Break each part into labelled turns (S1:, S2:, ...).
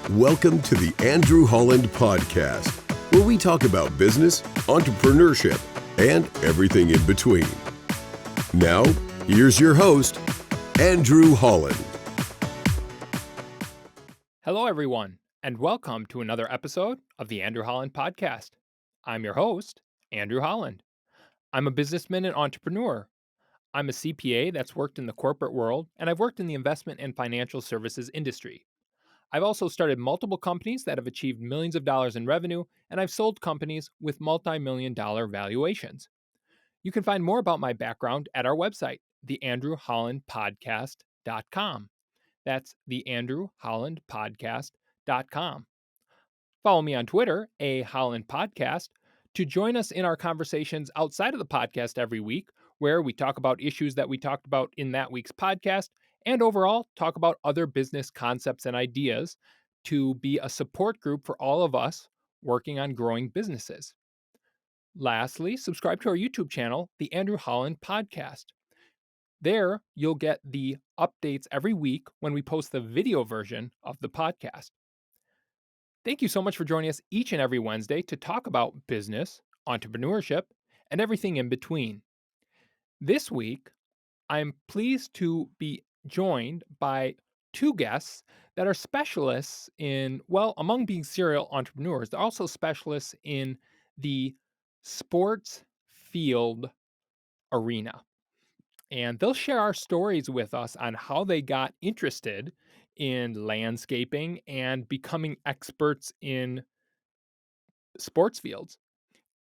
S1: Welcome to the Andrew Holland Podcast, where we talk about business, entrepreneurship, and everything in between. Now, here's your host, Andrew Holland.
S2: Hello, everyone, and welcome to another episode of the Andrew Holland Podcast. I'm your host, Andrew Holland. I'm a businessman and entrepreneur. I'm a CPA that's worked in the corporate world, and I've worked in the investment and financial services industry. I've also started multiple companies that have achieved millions of dollars in revenue, and I've sold companies with multi-million dollar valuations. You can find more about my background at our website, theandrewhollandpodcast.com. That's theandrewhollandpodcast.com. Follow me on Twitter, @HollandPodcast, to join us in our conversations outside of the podcast every week, where we talk about issues that we talked about in that week's podcast, and overall talk about other business concepts and ideas to be a support group for all of us working on growing businesses. Lastly, subscribe to our YouTube channel, The Andrew Holland Podcast. There, you'll get the updates every week when we post the video version of the podcast. Thank you so much for joining us each and every Wednesday to talk about business, entrepreneurship, and everything in between. This week, I'm pleased to be joined by two guests that are specialists in, well, among being serial entrepreneurs, they're also specialists in the sports field arena. And they'll share our stories with us on how they got interested in landscaping and becoming experts in sports fields.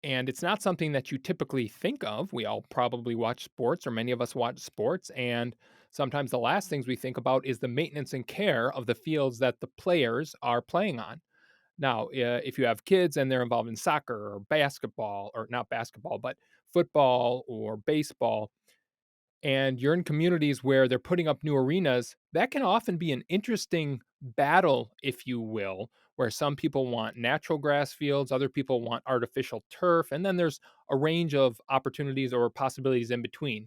S2: And it's not something that you typically think of. We all probably watch sports, or many of us watch sports. And sometimes the last things we think about is the maintenance and care of the fields that the players are playing on. Now, if you have kids and they're involved in soccer or basketball, or not basketball, but football or baseball, and you're in communities where they're putting up new arenas, that can often be an interesting battle, if you will, where some people want natural grass fields, other people want artificial turf, and then there's a range of opportunities or possibilities in between.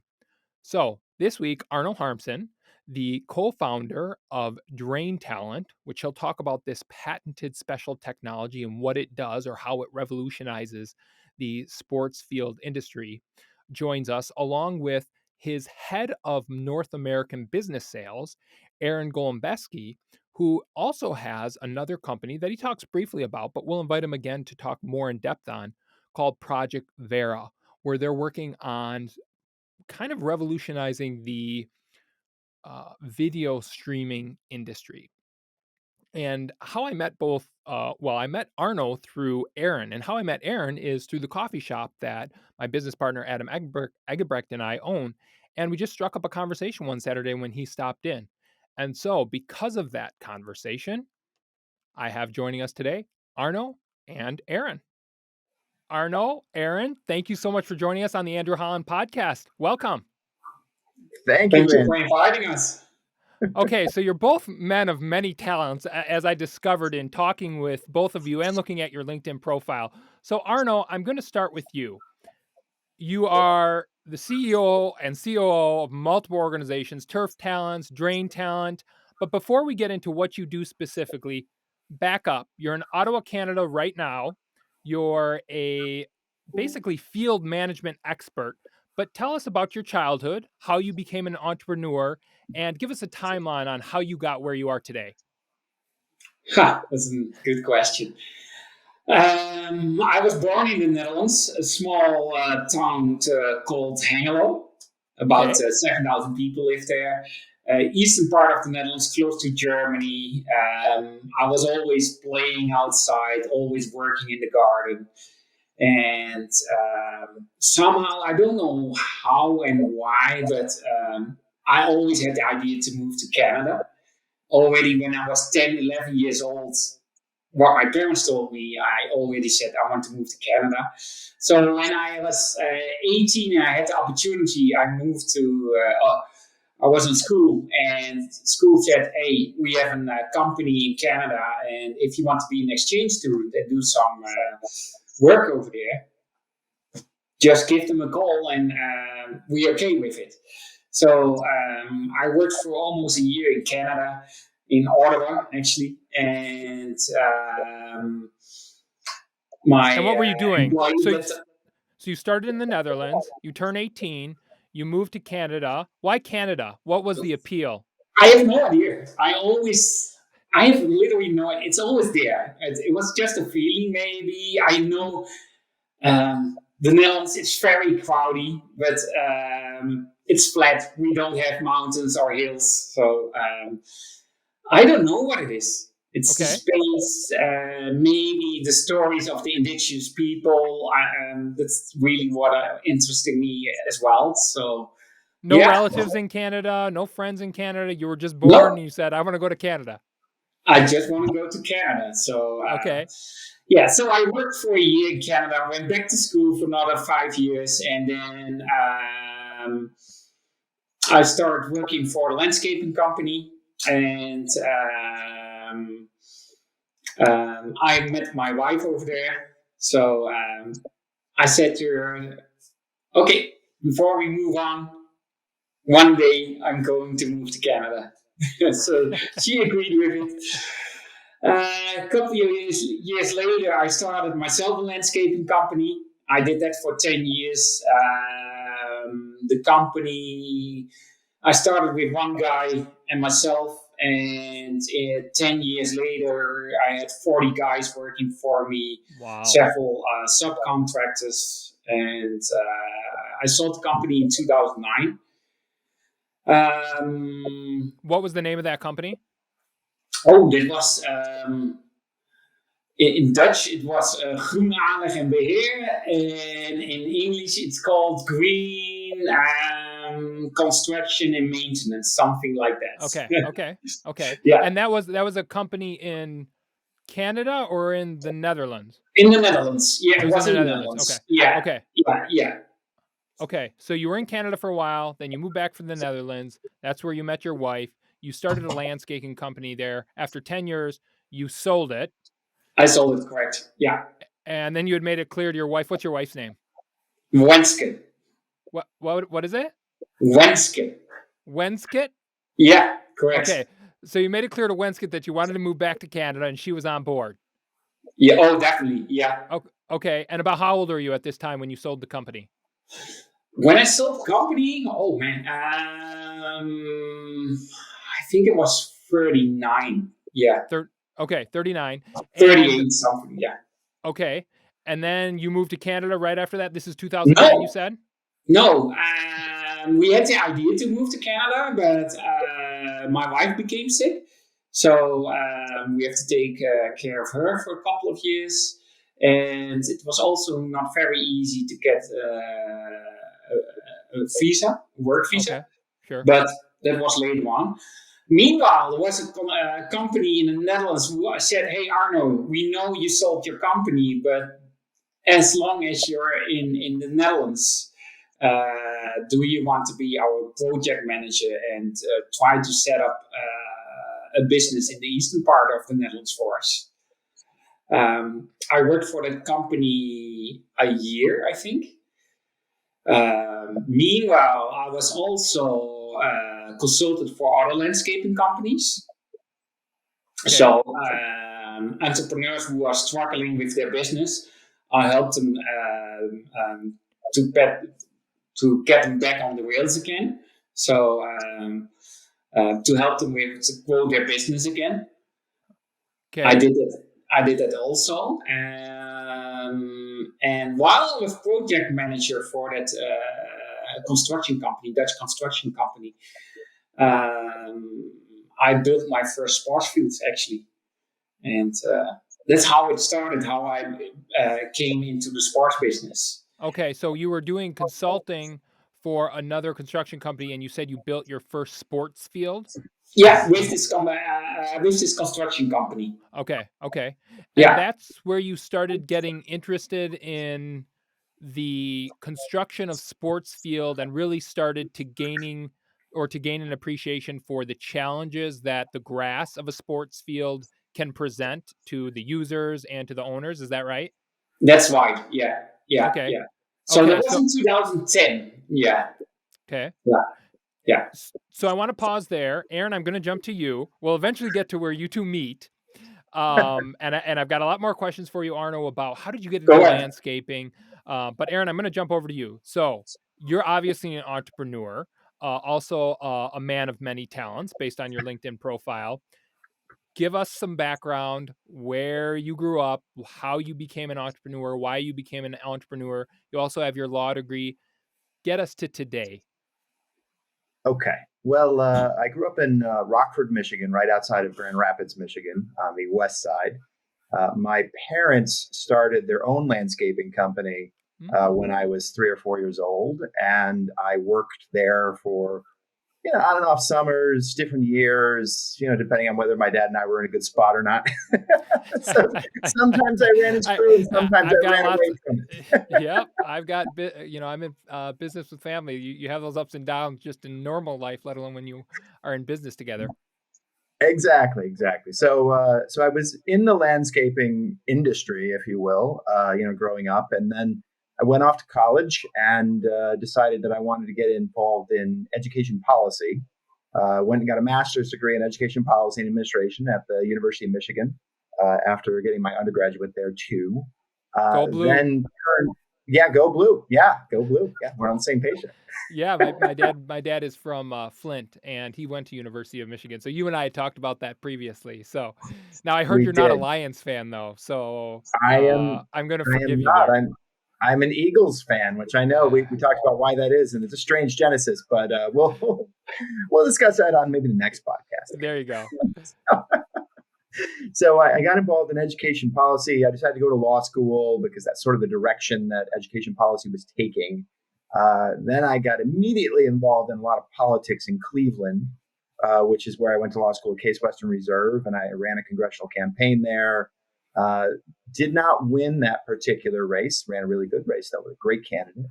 S2: So this week, Arno Harmsen, the co-founder of TurfTalents, which he'll talk about this patented special technology and what it does or how it revolutionizes the sports field industry, joins us along with his head of North American business sales, Golembiewski, who also has another company that he talks briefly about, but we'll invite him again to talk more in depth on, called Project Vera, where they're working on kind of revolutionizing the video streaming industry. And how I met I met Arno through Aaron. And how I met Aaron is through the coffee shop that my business partner, Adam Egebrecht, and I own. And we just struck up a conversation one Saturday when he stopped in. And so, because of that conversation, I have joining us today, Arno and Aaron. Arno, Aaron, thank you so much for joining us on the Andrew Holland Podcast. Welcome.
S3: Thank you for inviting us.
S2: Okay, so you're both men of many talents, as I discovered in talking with both of you and looking at your LinkedIn profile. So Arno, I'm going to start with you. You are the CEO and COO of multiple organizations, TurfTalents, TurfTalents. But before we get into what you do specifically, back up. You're in Ottawa, Canada right now. You're a basically field management expert. But tell us about your childhood, how you became an entrepreneur, and give us a timeline on how you got where you are today.
S3: That's a good question. I was born in the Netherlands, a small town called Hengelo. About 7,000 people live there. Eastern part of the Netherlands, close to Germany. I was always playing outside, always working in the garden. And somehow, I don't know how and why, but I always had the idea to move to Canada. Already when I was 10, 11 years old, what my parents told me, I already said I want to move to Canada. So when I was 18 and I had the opportunity, I moved to, I was in school, and school said, hey, we have a company in Canada, and if you want to be an exchange student and do some work over there, just give them a call and we're okay with it. So I worked for almost a year in Canada, in Ottawa actually, and and my
S2: And what were you doing?
S3: employee
S2: So you started in the Netherlands, you turn 18, you moved to Canada. Why Canada? What was the appeal?
S3: I have no idea. I have literally no idea. It's always there. It was just a feeling, maybe. I know the Netherlands is very cloudy, but it's flat. We don't have mountains or hills. So I don't know what it is. It's the space, maybe the stories of the indigenous people. That's really what interested me as well. So,
S2: no relatives in Canada, no friends in Canada. You were just born and you said, I want to go to Canada.
S3: I just want to go to Canada. So, so I worked for a year in Canada. I went back to school for another 5 years. And then I started working for a landscaping company. And I met my wife over there. So I said to her, okay, before we move on, one day I'm going to move to Canada. So she agreed with it. A couple of years later, I started myself a landscaping company. I did that for 10 years. The company, I started with one guy and myself. And 10 years later, I had 40 guys working for me, several subcontractors. And I sold the company in 2009.
S2: What was the name of that company?
S3: Oh, that was in Dutch. It was Groen Aanleg en Beheer, and in English it's called Green Construction and Maintenance, something like that.
S2: Okay.
S3: Yeah.
S2: And that was a company in Canada or in the Netherlands?
S3: In the Netherlands. Yeah, it was in the Netherlands.
S2: Okay.
S3: Yeah. Yeah.
S2: Okay, so you were in Canada for a while, then you moved back from the Netherlands. That's where you met your wife. You started a landscaping company there. After 10 years, you sold it.
S3: I sold it, correct. Yeah.
S2: And then you had made it clear to your wife. What's your wife's name?
S3: Wenske.
S2: What is it?
S3: Wenske.
S2: Wenske?
S3: Yeah, correct.
S2: Okay, so you made it clear to Wenske that you wanted to move back to Canada, and she was on board.
S3: Yeah, oh, definitely, yeah.
S2: Okay, and about how old are you at this time when you sold the company?
S3: When I sold the company, oh man, I think it was 39. Yeah.
S2: 39.
S3: 38 something, yeah.
S2: Okay, and then you moved to Canada right after that? This is 2009, you said?
S3: No, we had the idea to move to Canada, but my wife became sick. So we have to take care of her for a couple of years. And it was also not very easy to get a visa, work visa.
S2: Okay, sure.
S3: But that was later on. Meanwhile, there was a company in the Netherlands who said, hey, Arno, we know you sold your company, but as long as you're in the Netherlands, do you want to be our project manager and try to set up a business in the eastern part of the Netherlands for us? I worked for that company a year, I think. Meanwhile, I was also consultant for other landscaping companies. Okay. So entrepreneurs who are struggling with their business, I helped them to get them back on the rails again. So to help them to grow their business again. Okay. I did that also. And while I was project manager for that construction company, Dutch construction company, I built my first sports fields actually. And that's how it started, how I came into the sports business.
S2: Okay, so you were doing consulting for another construction company and you said you built your first sports field?
S3: Yeah, with this construction company.
S2: Okay. And
S3: yeah.
S2: That's where you started getting interested in the construction of sports field and really started to gain an appreciation for the challenges that the grass of a sports field can present to the users and to the owners. Is that right?
S3: That's right. Yeah.
S2: Okay.
S3: Yeah. So that was in 2010. Yeah.
S2: Okay.
S3: Yeah.
S2: So I want to pause there. Aaron, I'm going to jump to you. We'll eventually get to where you two meet. And I've got a lot more questions for you, Arno, about how did you get
S3: Go
S2: into
S3: ahead.
S2: landscaping? But Aaron, I'm going to jump over to you. So you're obviously an entrepreneur, also a man of many talents based on your LinkedIn profile. Give us some background, where you grew up, how you became an entrepreneur, why you became an entrepreneur. You also have your law degree. Get us to today.
S4: Okay. Well, I grew up in Rockford, Michigan, right outside of Grand Rapids, Michigan, on the west side. My parents started their own landscaping company when I was 3 or 4 years old, and I worked there for on and off summers, different years, depending on whether my dad and I were in a good spot or not. So sometimes I ran his crew, and sometimes
S2: I've
S4: I
S2: got
S4: ran
S2: lots.
S4: away from it.
S2: Yep, I've got. I'm in business with family. You have those ups and downs just in normal life, let alone when you are in business together.
S4: Exactly. So I was in the landscaping industry, if you will, growing up, and then I went off to college and decided that I wanted to get involved in education policy. Went and got a master's degree in education policy and administration at the University of Michigan after getting my undergraduate there too.
S2: Go blue.
S4: Then yeah, go blue. Yeah, go blue. Yeah, we're on the same page there.
S2: Yeah, my dad is from Flint, and he went to University of Michigan. So you and I had talked about that previously. So now I heard
S4: We
S2: you're not a
S4: did.
S2: Lions fan though. So
S4: I am.
S2: I'm going to
S4: I am
S2: forgive you
S4: not.
S2: there.
S4: I'm an Eagles fan, which I know we talked about why that is, and it's a strange genesis, but we'll discuss that on maybe the next podcast.
S2: There you go.
S4: So I got involved in education policy. I decided to go to law school because that's sort of the direction that education policy was taking. Then I got immediately involved in a lot of politics in Cleveland, which is where I went to law school at Case Western Reserve, and I ran a congressional campaign there. Did not win that particular race. Ran a really good race, though, with a great candidate.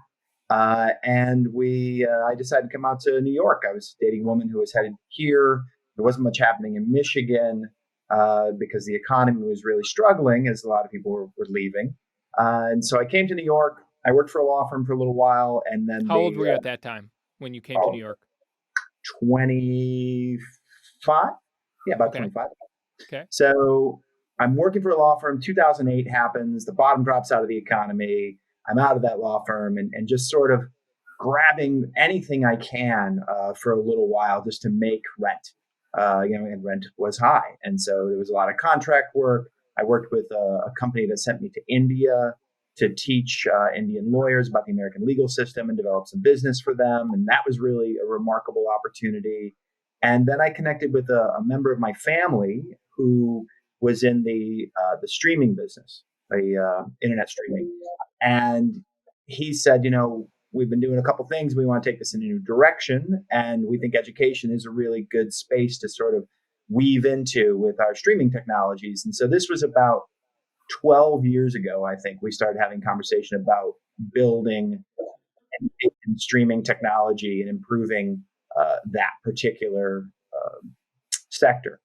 S4: And I decided to come out to New York. I was dating a woman who was headed here. There wasn't much happening in Michigan because the economy was really struggling, as a lot of people were leaving. And so I came to New York. I worked for a law firm for a little while, and then
S2: How old were you at that time when you came to New York?
S4: 25. Yeah, about 25.
S2: Okay.
S4: So I'm working for a law firm. 2008 happens. The bottom drops out of the economy. I'm out of that law firm and just sort of grabbing anything I can for a little while just to make rent. And rent was high. And so there was a lot of contract work. I worked with a company that sent me to India to teach Indian lawyers about the American legal system and develop some business for them. And that was really a remarkable opportunity. And then I connected with a member of my family who was in the streaming business, internet streaming. And he said, we've been doing a couple things. We want to take this in a new direction. And we think education is a really good space to sort of weave into with our streaming technologies. And so this was about 12 years ago, I think, we started having conversation about building and streaming technology and improving that particular sector.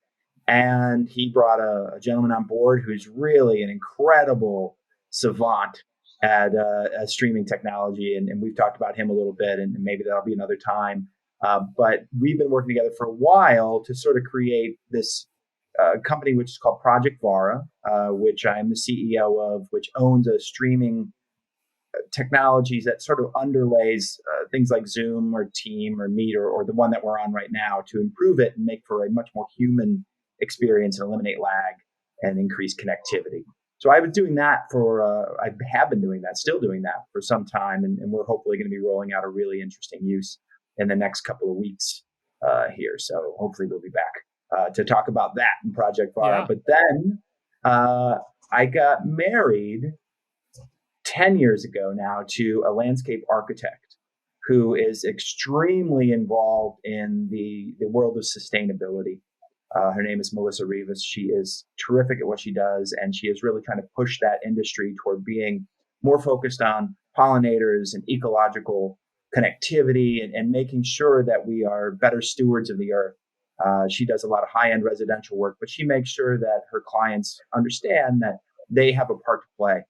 S4: And he brought a gentleman on board who's really an incredible savant at streaming technology. And we've talked about him a little bit, and maybe that'll be another time. But we've been working together for a while to sort of create this company, which is called Project Vara, which I'm the CEO of, which owns a streaming technologies that sort of underlays things like Zoom or Team or Meet or the one that we're on right now to improve it and make for a much more human experience and eliminate lag and increase connectivity. So I was doing that I have been doing that, still doing that for some time. And we're hopefully going to be rolling out a really interesting use in the next couple of weeks here. So hopefully we'll be back to talk about that in Project Vara. Yeah. But then I got married 10 years ago now to a landscape architect who is extremely involved in the world of sustainability. Her name is Melissa Rivas. She is terrific at what she does, and she is really trying to push that industry toward being more focused on pollinators and ecological connectivity and making sure that we are better stewards of the earth. She does a lot of high-end residential work, but she makes sure that her clients understand that they have a part to play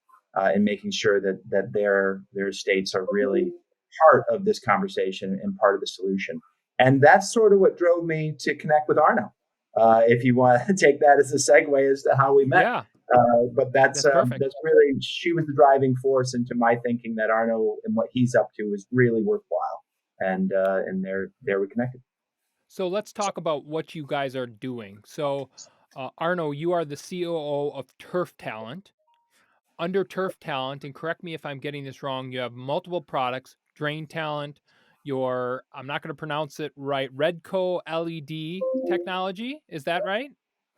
S4: in making sure that their estates are really part of this conversation and part of the solution. And that's sort of what drove me to connect with Arno. if you want to take that as a segue as to how we met.
S2: Yeah.
S4: But that's
S2: perfect.
S4: That's really, she was the driving force into my thinking that Arno and what he's up to is really worthwhile. And there we connected.
S2: So let's talk about what you guys are doing. So, Arno, you are the COO of TurfTalent. Under TurfTalent, and correct me if I'm getting this wrong, you have multiple products, Drain Talent, your, I'm not going to pronounce it right, Redco LED technology. Is that right?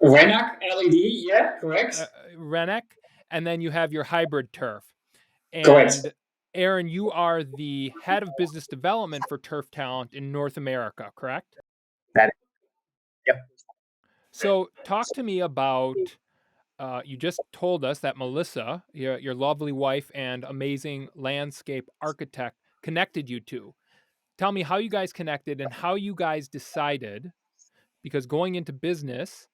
S3: Renac LED, yeah, correct.
S2: Renec. And then you have your hybrid turf.
S3: Correct.
S2: And Aaron, you are the head of business development for TurfTalent in North America, correct?
S4: Yep.
S2: So talk to me about, you just told us that Melissa, your lovely wife and amazing landscape architect, connected you two. Tell me how you guys connected and how you guys decided, because going into business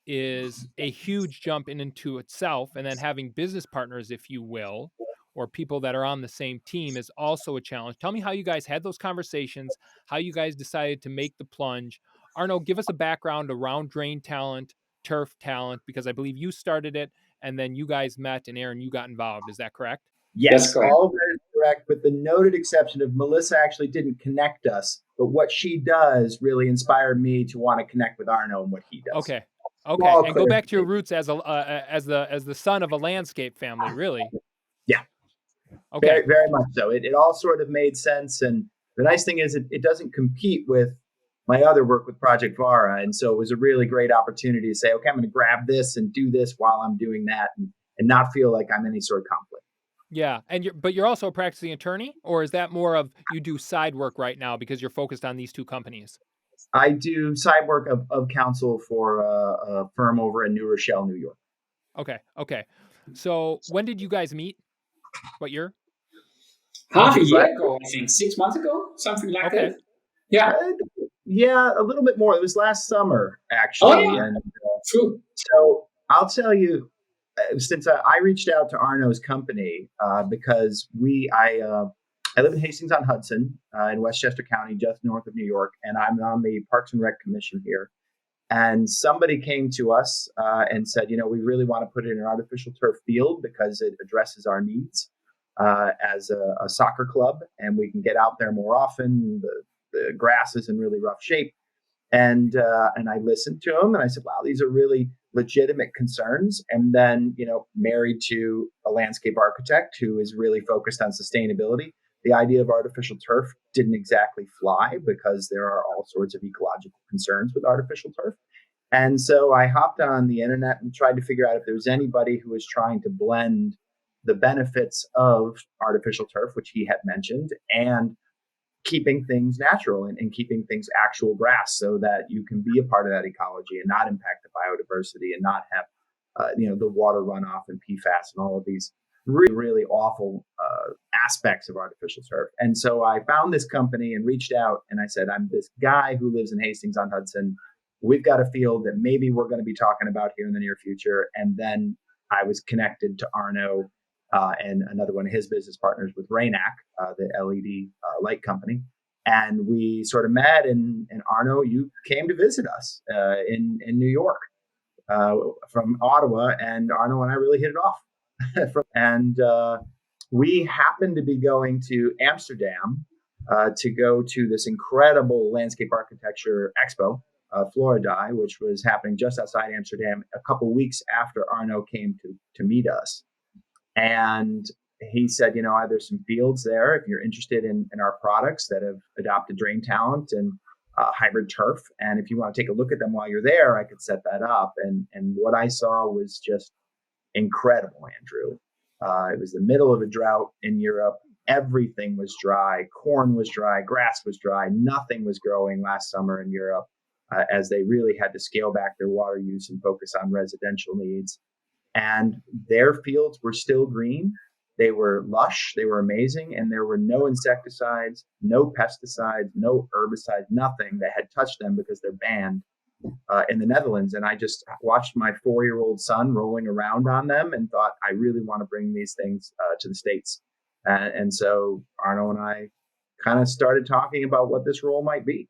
S2: is a huge jump into itself, and then having business partners, if you will, or people that are on the same team is also a challenge. Tell me how you guys had those conversations, how you guys decided to make the plunge. Arno, give us a background around Drain Talent, TurfTalent, because I believe you started it and then you guys met, and Aaron, you got involved. Is that correct?
S4: Yes, all of that is correct, with the noted exception of Melissa actually didn't connect us, but what she does really inspired me to want to connect with Arno and what he does.
S2: Okay. And go back to your roots as the son of a landscape family, really.
S4: Yeah.
S2: Okay.
S4: Very, very much so. It all sort of made sense, and the nice thing is it doesn't compete with my other work with Project Vara, and so it was a really great opportunity to say, okay, I'm going to grab this and do this while I'm doing that, and not feel like I'm any sort of conflict.
S2: Yeah, and you're also a practicing attorney, or is that more of you do side work right now because you're focused on these two companies?
S4: I do side work of counsel for a firm over in New Rochelle, New York.
S2: Okay. So when did you guys meet? What year?
S3: Half a year ago, I think. 6 months ago, something like that. Yeah.
S4: Yeah, a little bit more. It was last summer, actually.
S3: Oh, yeah.
S4: And
S3: true.
S4: So I'll tell you, since I reached out to Arno's company because I live in Hastings on Hudson in Westchester County, just north of New York, and I'm on the Parks and Rec Commission here. And somebody came to us and said, we really want to put in an artificial turf field because it addresses our needs as a soccer club, and we can get out there more often. The grass is in really rough shape. And I listened to him and I said, wow, these are really legitimate concerns. And then, married to a landscape architect who is really focused on sustainability, the idea of artificial turf didn't exactly fly because there are all sorts of ecological concerns with artificial turf. And so I hopped on the internet and tried to figure out if there was anybody who was trying to blend the benefits of artificial turf, which he had mentioned, and keeping things natural and keeping things actual grass so that you can be a part of that ecology and not impact the biodiversity and not have, the water runoff and PFAS and all of these really, really awful aspects of artificial turf. And so I found this company and reached out and I said, I'm this guy who lives in Hastings on Hudson. We've got a field that maybe we're going to be talking about here in the near future. And then I was connected to Arno and another one of his business partners with Renac, the LED light company. And we sort of met, and Arno, you came to visit us in New York from Ottawa, and Arno and I really hit it off. And we happened to be going to Amsterdam to go to this incredible landscape architecture expo, Florida, which was happening just outside Amsterdam a couple weeks after Arno came to meet us. And he said, there's some fields there if you're interested in our products that have adopted Drain Talent and hybrid turf. And if you want to take a look at them while you're there, I could set that up. And what I saw was just incredible, Andrew. It was the middle of a drought in Europe. Everything was dry. Corn was dry. Grass was dry. Nothing was growing last summer in Europe as they really had to scale back their water use and focus on residential needs. And their fields were still green. They were lush. They were amazing. And there were no insecticides, no pesticides, no herbicides, nothing that had touched them because they're banned in the Netherlands. And I just watched my 4-year-old son rolling around on them and thought, I really want to bring these things to the States. And so Arno and I kind of started talking about what this role might be.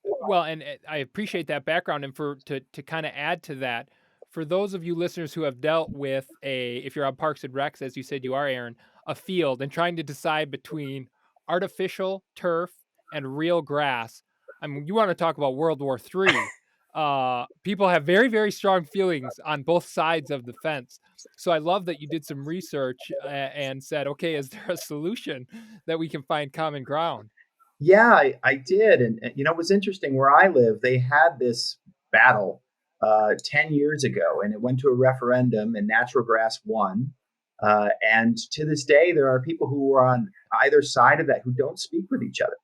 S2: Well, and I appreciate that background, and to kind of add to that, for those of you listeners who have dealt with if you're on Parks and Recs, as you said you are, Aaron, a field and trying to decide between artificial turf and real grass. I mean, you want to talk about World War III. People have very, very strong feelings on both sides of the fence. So I love that you did some research and said, okay, is there a solution that we can find common ground?
S4: Yeah, I did. And, it was interesting where I live, they had this battle 10 years ago, and it went to a referendum, and natural grass won. And to this day, there are people who are on either side of that who don't speak with each other.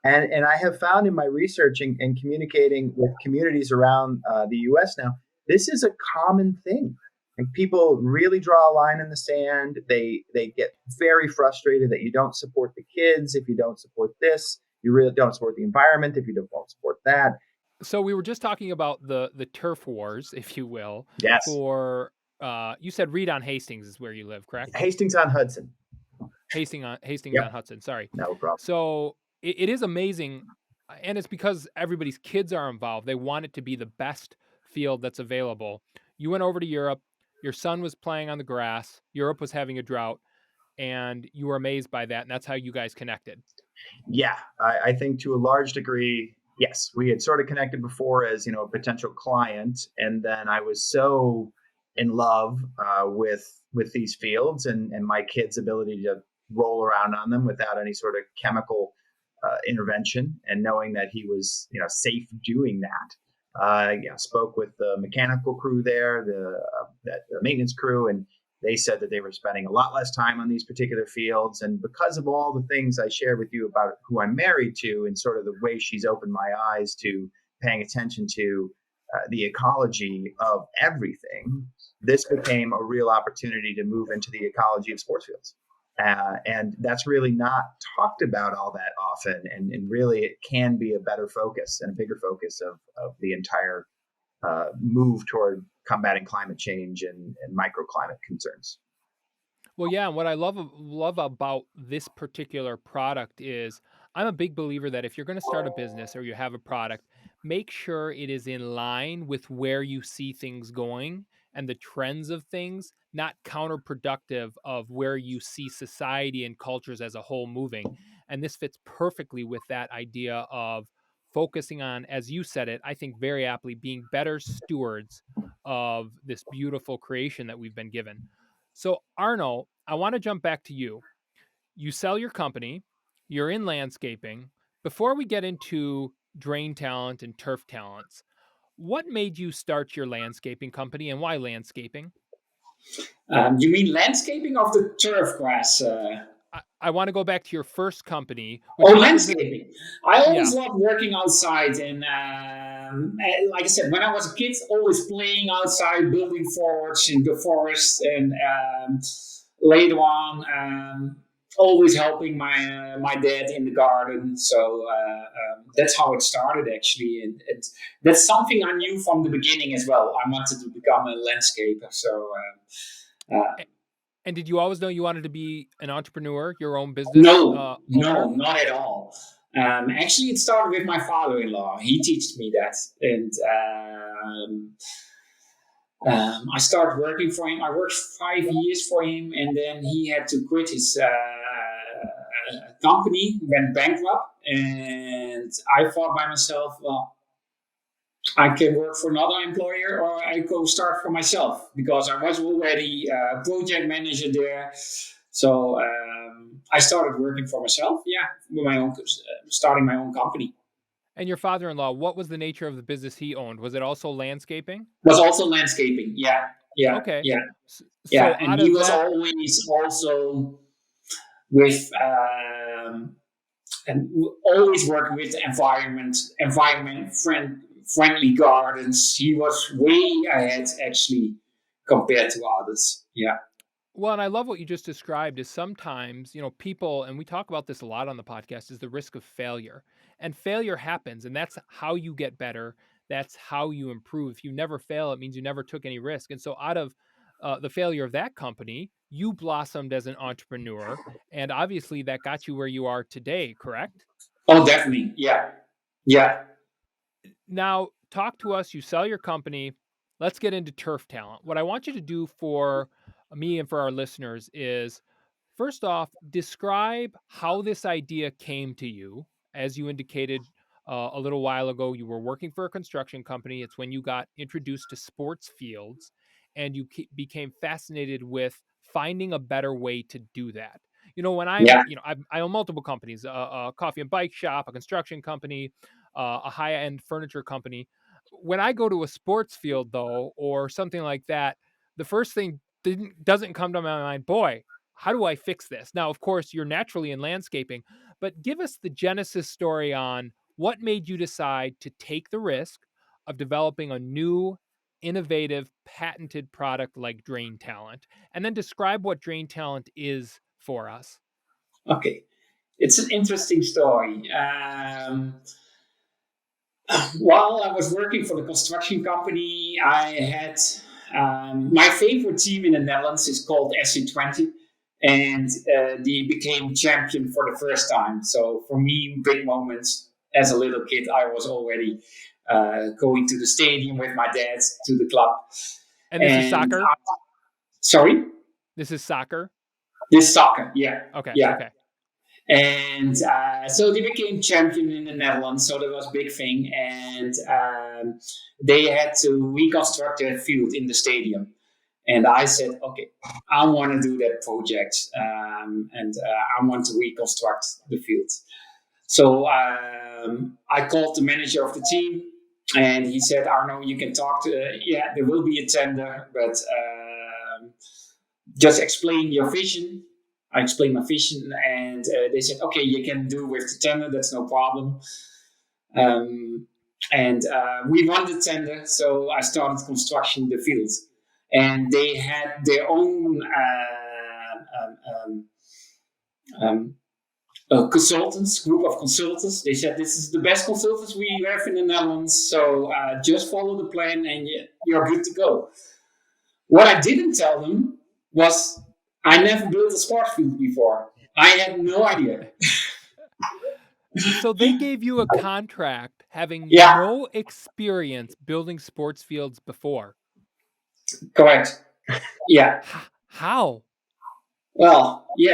S4: And I have found in my research and communicating with communities around the US now, this is a common thing. And people really draw a line in the sand. They get very frustrated that you don't support the kids if you don't support this. You really don't support the environment if you don't support that.
S2: So we were just talking about the turf wars, if you will,
S4: Yes.
S2: for you said Reed on Hastings is where you live, correct?
S4: Hastings on Hudson.
S2: Hastings
S4: Yep.
S2: on Hudson. Sorry.
S4: No problem.
S2: So it is amazing, and it's because everybody's kids are involved. They want it to be the best field that's available. You went over to Europe. Your son was playing on the grass. Europe was having a drought, and you were amazed by that, and that's how you guys connected.
S4: Yeah, I think to a large degree, yes, we had sort of connected before as a potential client, and then I was so in love with these fields and my kid's ability to roll around on them without any sort of chemical intervention, and knowing that he was safe doing that. Spoke with the mechanical crew there, the maintenance crew, and they said that they were spending a lot less time on these particular fields. And because of all the things I shared with you about who I'm married to and sort of the way she's opened my eyes to paying attention to the ecology of everything, this became a real opportunity to move into the ecology of sports fields. And that's really not talked about all that often. And really, it can be a better focus and a bigger focus of the entire move toward combating climate change and microclimate concerns.
S2: Well, yeah, and what I love about this particular product is I'm a big believer that if you're going to start a business or you have a product, make sure it is in line with where you see things going and the trends of things, not counterproductive of where you see society and cultures as a whole moving. And this fits perfectly with that idea of focusing on, as you said it, I think very aptly, being better stewards of this beautiful creation that we've been given. So, Arno, I want to jump back to you. You sell your company, you're in landscaping. Before we get into drain talent and turf talents, what made you start your landscaping company and why landscaping?
S3: You mean landscaping of the turf grass?
S2: I want to go back to your first company.
S3: Landscaping. I always loved working outside, and like I said, when I was a kid, always playing outside, building forts in the forest, and later on, always helping my dad in the garden. So that's how it started, actually, and that's something I knew from the beginning as well. I wanted to become a landscaper, so.
S2: And did you always know you wanted to be an entrepreneur, your own business?
S3: No, not at all. Actually, it started with my father-in-law. He taught me that, and I started working for him. I worked 5 years for him, and then he had to quit his company, went bankrupt, and I thought by myself, well, I can work for another employer or I go start for myself, because I was already a project manager there. So I started working for myself, with my own, starting my own company.
S2: And your father-in-law, what was the nature of the business he owned? Was it also landscaping?
S3: Was also landscaping, yeah.
S2: Okay.
S3: So and he was always also with and always working with environment friendly gardens. He was way ahead, actually, compared to others. Yeah.
S2: Well, and I love what you just described is sometimes, people, and we talk about this a lot on the podcast, is the risk of failure. And failure happens, and that's how you get better. That's how you improve. If you never fail, it means you never took any risk. And so out of the failure of that company, you blossomed as an entrepreneur. And obviously that got you where you are today, correct?
S3: Oh, definitely. Yeah. Yeah.
S2: Now, talk to us. You sell your company. Let's get into Turf Talent. What I want you to do for me and for our listeners is, first off, describe how this idea came to you. As you indicated a little while ago, you were working for a construction company. It's when you got introduced to sports fields and you became fascinated with finding a better way to do that. When I own multiple companies, a coffee and bike shop, a construction company, a high-end furniture company. When I go to a sports field, though, or something like that, the first thing doesn't come to my mind, boy, how do I fix this? Now, of course, you're naturally in landscaping, but give us the genesis story on what made you decide to take the risk of developing a new, innovative, patented product like Drain Talent, and then describe what Drain Talent is for us.
S3: Okay, it's an interesting story. While I was working for the construction company, I had my favorite team in the Netherlands is called SC20, and they became champion for the first time. So for me, big moments. As a little kid, I was already going to the stadium with my dad to the club.
S2: And this is soccer?
S3: Sorry?
S2: This is soccer?
S3: This is soccer, yeah.
S2: Okay,
S3: yeah.
S2: okay.
S3: And so they became champion in the Netherlands, so that was a big thing. And they had to reconstruct their field in the stadium. And I said, okay, I want to do that project, and I want to reconstruct the field. So I called the manager of the team, and he said, Arno, you can talk to, there will be a tender, but just explain your vision. I explained my vision, and they said, okay, you can do with the tender, that's no problem. And we won the tender, so I started constructing the field. And they had their own group of consultants. They said, this is the best consultants we have in the Netherlands, so just follow the plan and you're good to go. What I didn't tell them was I never built a sports field before. I had no idea.
S2: So they gave you a contract having no experience building sports fields before.
S3: Correct. Yeah.
S2: How?
S3: Well, you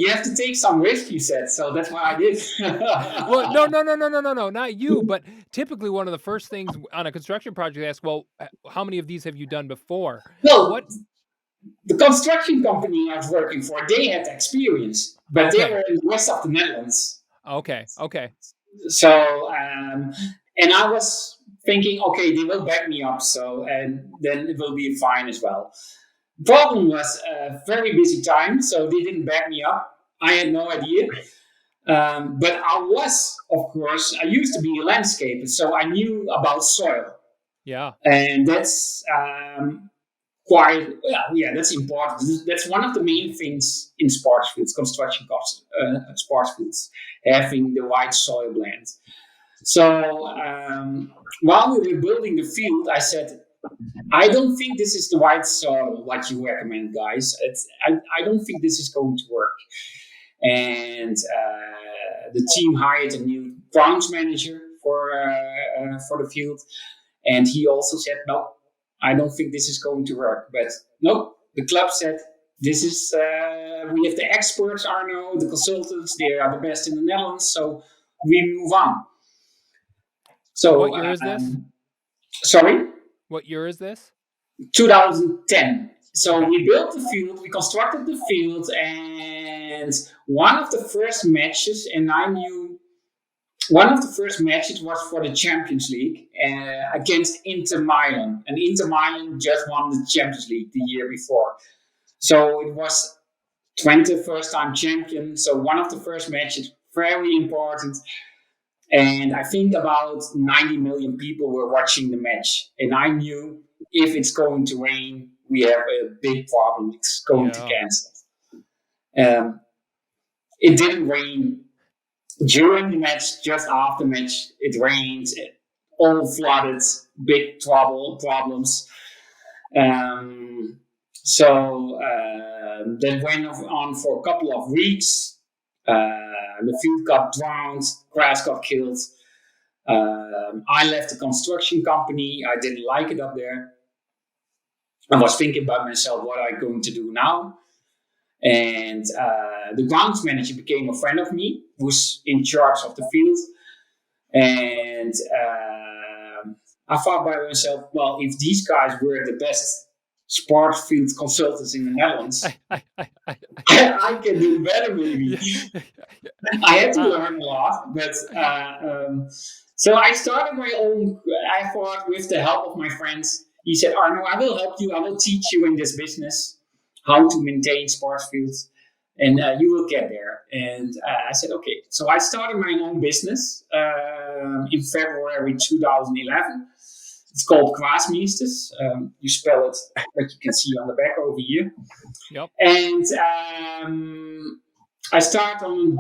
S3: have to take some risk, you said, so that's what I did.
S2: Well, no, not you, but typically one of the first things on a construction project, they ask, well, how many of these have you done before?
S3: Well, the construction company I was working for, they had experience, but they were in the west of the Netherlands.
S2: Okay.
S3: So, and I was thinking, okay, they will back me up, and then it will be fine as well. Problem was a very busy time, so they didn't back me up. I had no idea. But I used to be a landscaper, so I knew about soil.
S2: Yeah.
S3: And that's that's important. That's one of the main things in sports fields, construction sports fields, having the right soil blend. So while we were building the field, I said, I don't think this is the right soil like you recommend, guys. I don't think this is going to work. And the team hired a new grounds manager for the field, and he also said, no, I don't think this is going to work. But no, the club said, this is we have the experts, Arno, the consultants, they are the best in the Netherlands, so we move on. So
S2: what year is this?
S3: Sorry?
S2: What year is this?
S3: 2010. So we built the field, we constructed the field, and one of the first matches, was for the Champions League against Inter Milan. And Inter Milan just won the Champions League the year before. So it was 20 first-time champion. So one of the first matches, very important. And I think about 90 million people were watching the match. And I knew if it's going to rain, we have a big problem. It's going to cancel. It didn't rain during the match, just after the match. It rained, all flooded, big problems. So that went on for a couple of weeks. The field got drowned, grass got killed. I left the construction company. I didn't like it up there. I was thinking about myself, what am I going to do now? And the grounds manager became a friend of me, who's in charge of the field. And I thought by myself, well, if these guys were the best sports field consultants in the Netherlands, I can do better maybe. I had to learn a lot, but so I started my own. I thought with the help of my friends, he said, Arno, I will help you. I will teach you in this business how to maintain sports fields, and you will get there. And I said, okay. So I started my own business in February 2011. It's called Kwaasmeesters. You spell it, what you can see on the back over here.
S2: Yep.
S3: And I started on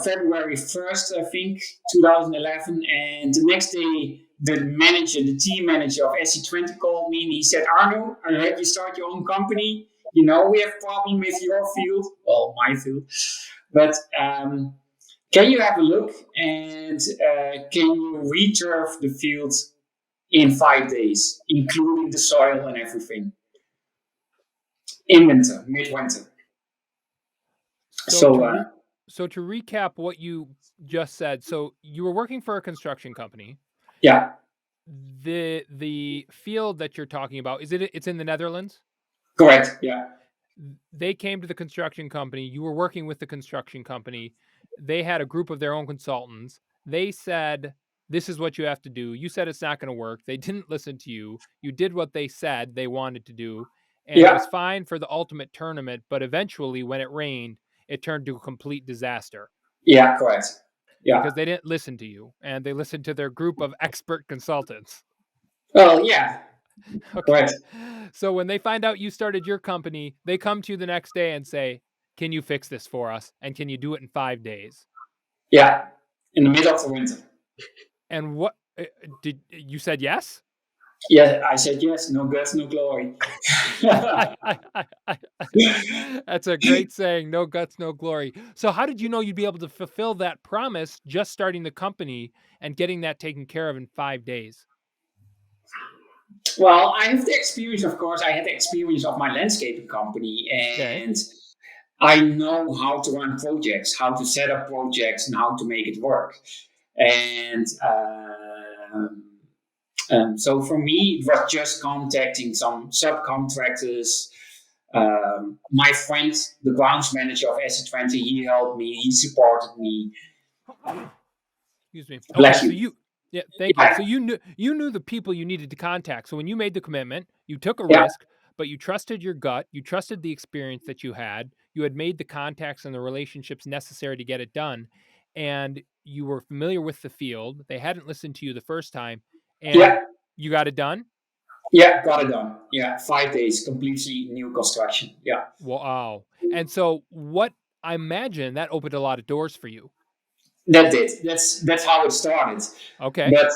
S3: February 1st, I think, 2011. And the next day, the team manager of SC20 called me and he said, Arno, I heard you start your own company. You know, we have a problem with your field, well, my field. But can you have a look and can you returf the field in 5 days, including the soil and everything? In winter, midwinter.
S2: So to recap what you just said, so you were working for a construction company.
S3: Yeah.
S2: The field that you're talking about, it's in the Netherlands?
S3: Correct, yeah.
S2: They came to the construction company. You were working with the construction company. They had a group of their own consultants. They said, this is what you have to do. You said it's not going to work. They didn't listen to you. You did what they said they wanted to do. And it was fine for the ultimate tournament. But eventually, when it rained, it turned to a complete disaster.
S3: Yeah, correct. Yeah.
S2: Because they didn't listen to you. And they listened to their group of expert consultants.
S3: Well, yeah.
S2: Okay.
S3: Right.
S2: So when they find out you started your company, they come to you the next day and say, can you fix this for us? And can you do it in 5 days?
S3: Yeah, in the middle of the winter.
S2: And what did you said yes?
S3: Yeah, I said yes. No guts, no glory.
S2: That's a great saying. No guts, no glory. So how did you know you'd be able to fulfill that promise just starting the company and getting that taken care of in 5 days?
S3: Well, I have the experience, of course. I had the experience of my landscaping company, and I know how to run projects, how to set up projects, and how to make it work. And so for me, it was just contacting some subcontractors. My friend, the grounds manager of SC20, he helped me. He supported me.
S2: Excuse me.
S3: Bless
S2: you.
S3: you.
S2: Thank you. So you knew the people you needed to contact. So when you made the commitment, you took a risk, but you trusted your gut. You trusted the experience that you had. You had made the contacts and the relationships necessary to get it done, and you were familiar with the field. They hadn't listened to you the first time, and you got it done.
S3: Yeah, got it done. Yeah, 5 days, completely new construction. Yeah.
S2: Wow. And so, what I imagine that opened a lot of doors for you.
S3: That did. That's how it started.
S2: Okay.
S3: But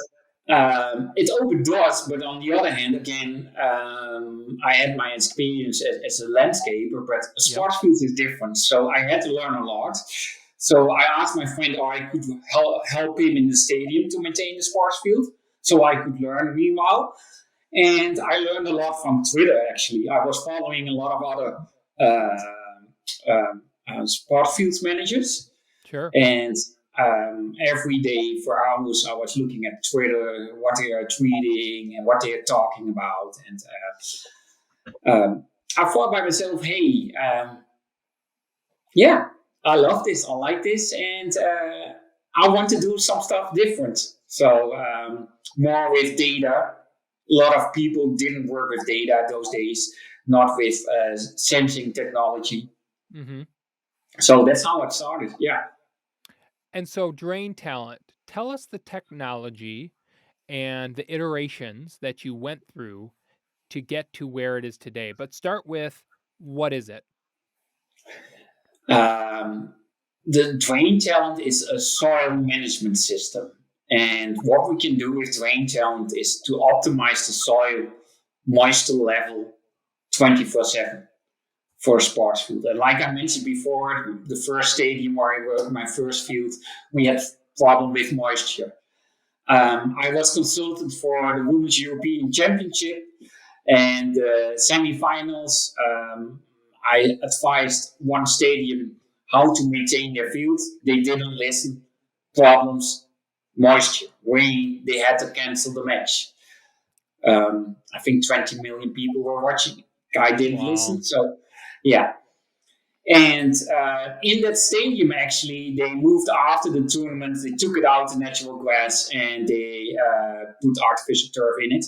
S3: it opened doors. But on the other hand, again, I had my experience as a landscaper, but a sports field is different. So I had to learn a lot. So I asked my friend, I could help him in the stadium to maintain the sports field, so I could learn meanwhile. And I learned a lot from Twitter. Actually, I was following a lot of other sport fields managers.
S2: Sure.
S3: And every day for hours, I was looking at Twitter, what they are tweeting and what they are talking about. And I thought by myself, hey, I love this, I like this, and I want to do some stuff different. So more with data. A lot of people didn't work with data those days, not with sensing technology.
S2: Mm-hmm.
S3: So that's how it started, yeah.
S2: And so Drain Talent, tell us the technology and the iterations that you went through to get to where it is today. But start with, what is it?
S3: The Drain Talent is a soil management system. And what we can do with Drain Talent is to optimize the soil moisture level 24/7 for a sports field. And like I mentioned before, the first stadium where I worked, my first field, we had problem with moisture. I was consultant for the Women's European Championship and semi-finals. I advised one stadium how to maintain their field. They didn't listen. Problems, moisture, rain. They had to cancel the match. I think 20 million people were watching. Guy didn't listen. So, yeah. And in that stadium, actually, they moved after the tournament. They took it out to natural grass and they put artificial turf in it.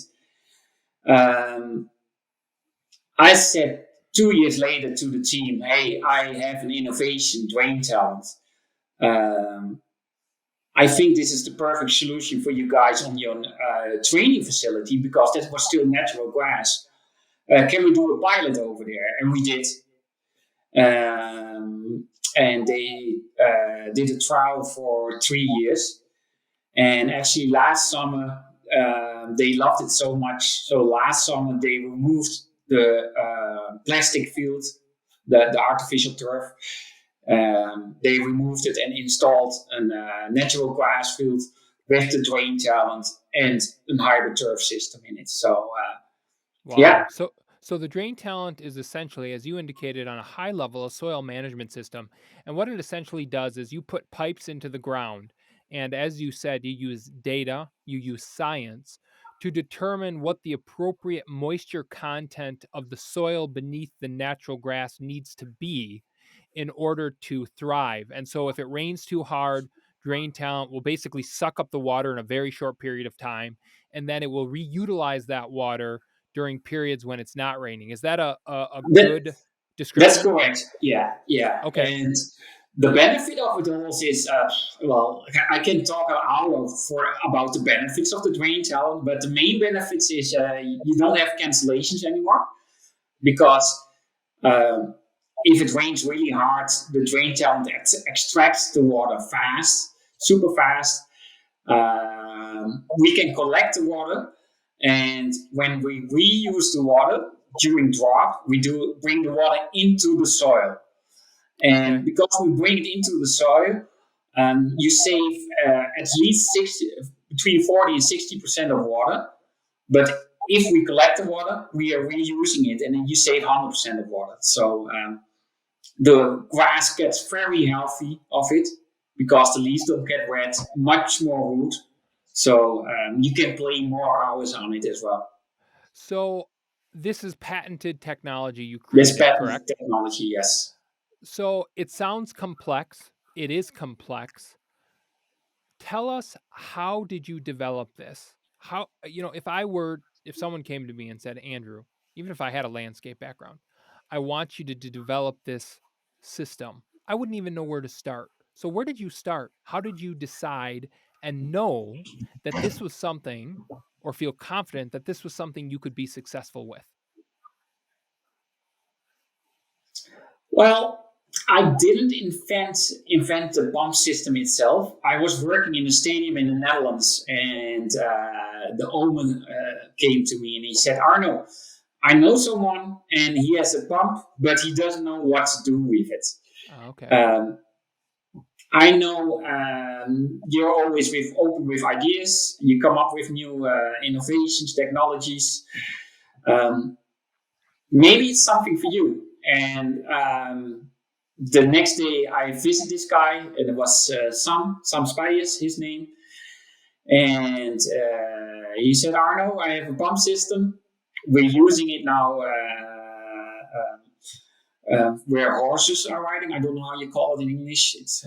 S3: I said 2 years later to the team, "Hey, I have an innovation, drain talent. I think this is the perfect solution for you guys on your training facility because that was still natural grass. Can we do a pilot over there?" And we did. And they did a trial for 3 years. And actually, last summer, they loved it so much. So last summer, they removed the plastic field, the artificial turf. They removed it and installed a natural grass field with the drain talent and a hybrid turf system in it. So, yeah.
S2: So the drain talent is essentially, as you indicated, on a high level, a soil management system. And what it essentially does is you put pipes into the ground. And as you said, you use data, you use science to determine what the appropriate moisture content of the soil beneath the natural grass needs to be in order to thrive. And so if it rains too hard, drain talent will basically suck up the water in a very short period of time. And then it will reutilize that water during periods when it's not raining. Is that a good description?
S3: That's correct. Yeah.
S2: Okay.
S3: And the benefit of it all is, I can talk an hour about the benefits of the drain talent, but the main benefits is you don't have cancellations anymore because if it rains really hard, the drain talent extracts the water fast, super fast. We can collect the water, and when we reuse the water during drought, we bring the water into the soil. And because we bring it into the soil, you save at least between 40 and 60% of water. But if we collect the water, we are reusing it, and then you save 100% of water. So the grass gets very healthy of it because the leaves don't get wet, much more root. So you can play more hours on it as well.
S2: So this is patented technology you created,
S3: This patented
S2: correct?
S3: technology, yes.
S2: So it sounds complex. It is complex. Tell us, how did you develop this? How, if someone came to me and said, "Andrew, even if I had a landscape background, I want you to develop this system," I wouldn't even know where to start. So where did you start? How did you decide and know that this was something, or feel confident that this was something you could be successful with?
S3: Well, I didn't invent the pump system itself. I was working in a stadium in the Netherlands, and the owner came to me and he said, "Arno, I know someone, and he has a pump, but he doesn't know what to do with it."
S2: Okay.
S3: I know you're always open with ideas. You come up with new innovations, technologies. Maybe it's something for you. And the next day I visit this guy, and it was Sam Spijers, his name. And he said, "Arno, I have a pump system. We're using it now where horses are riding. I don't know how you call it in English. It's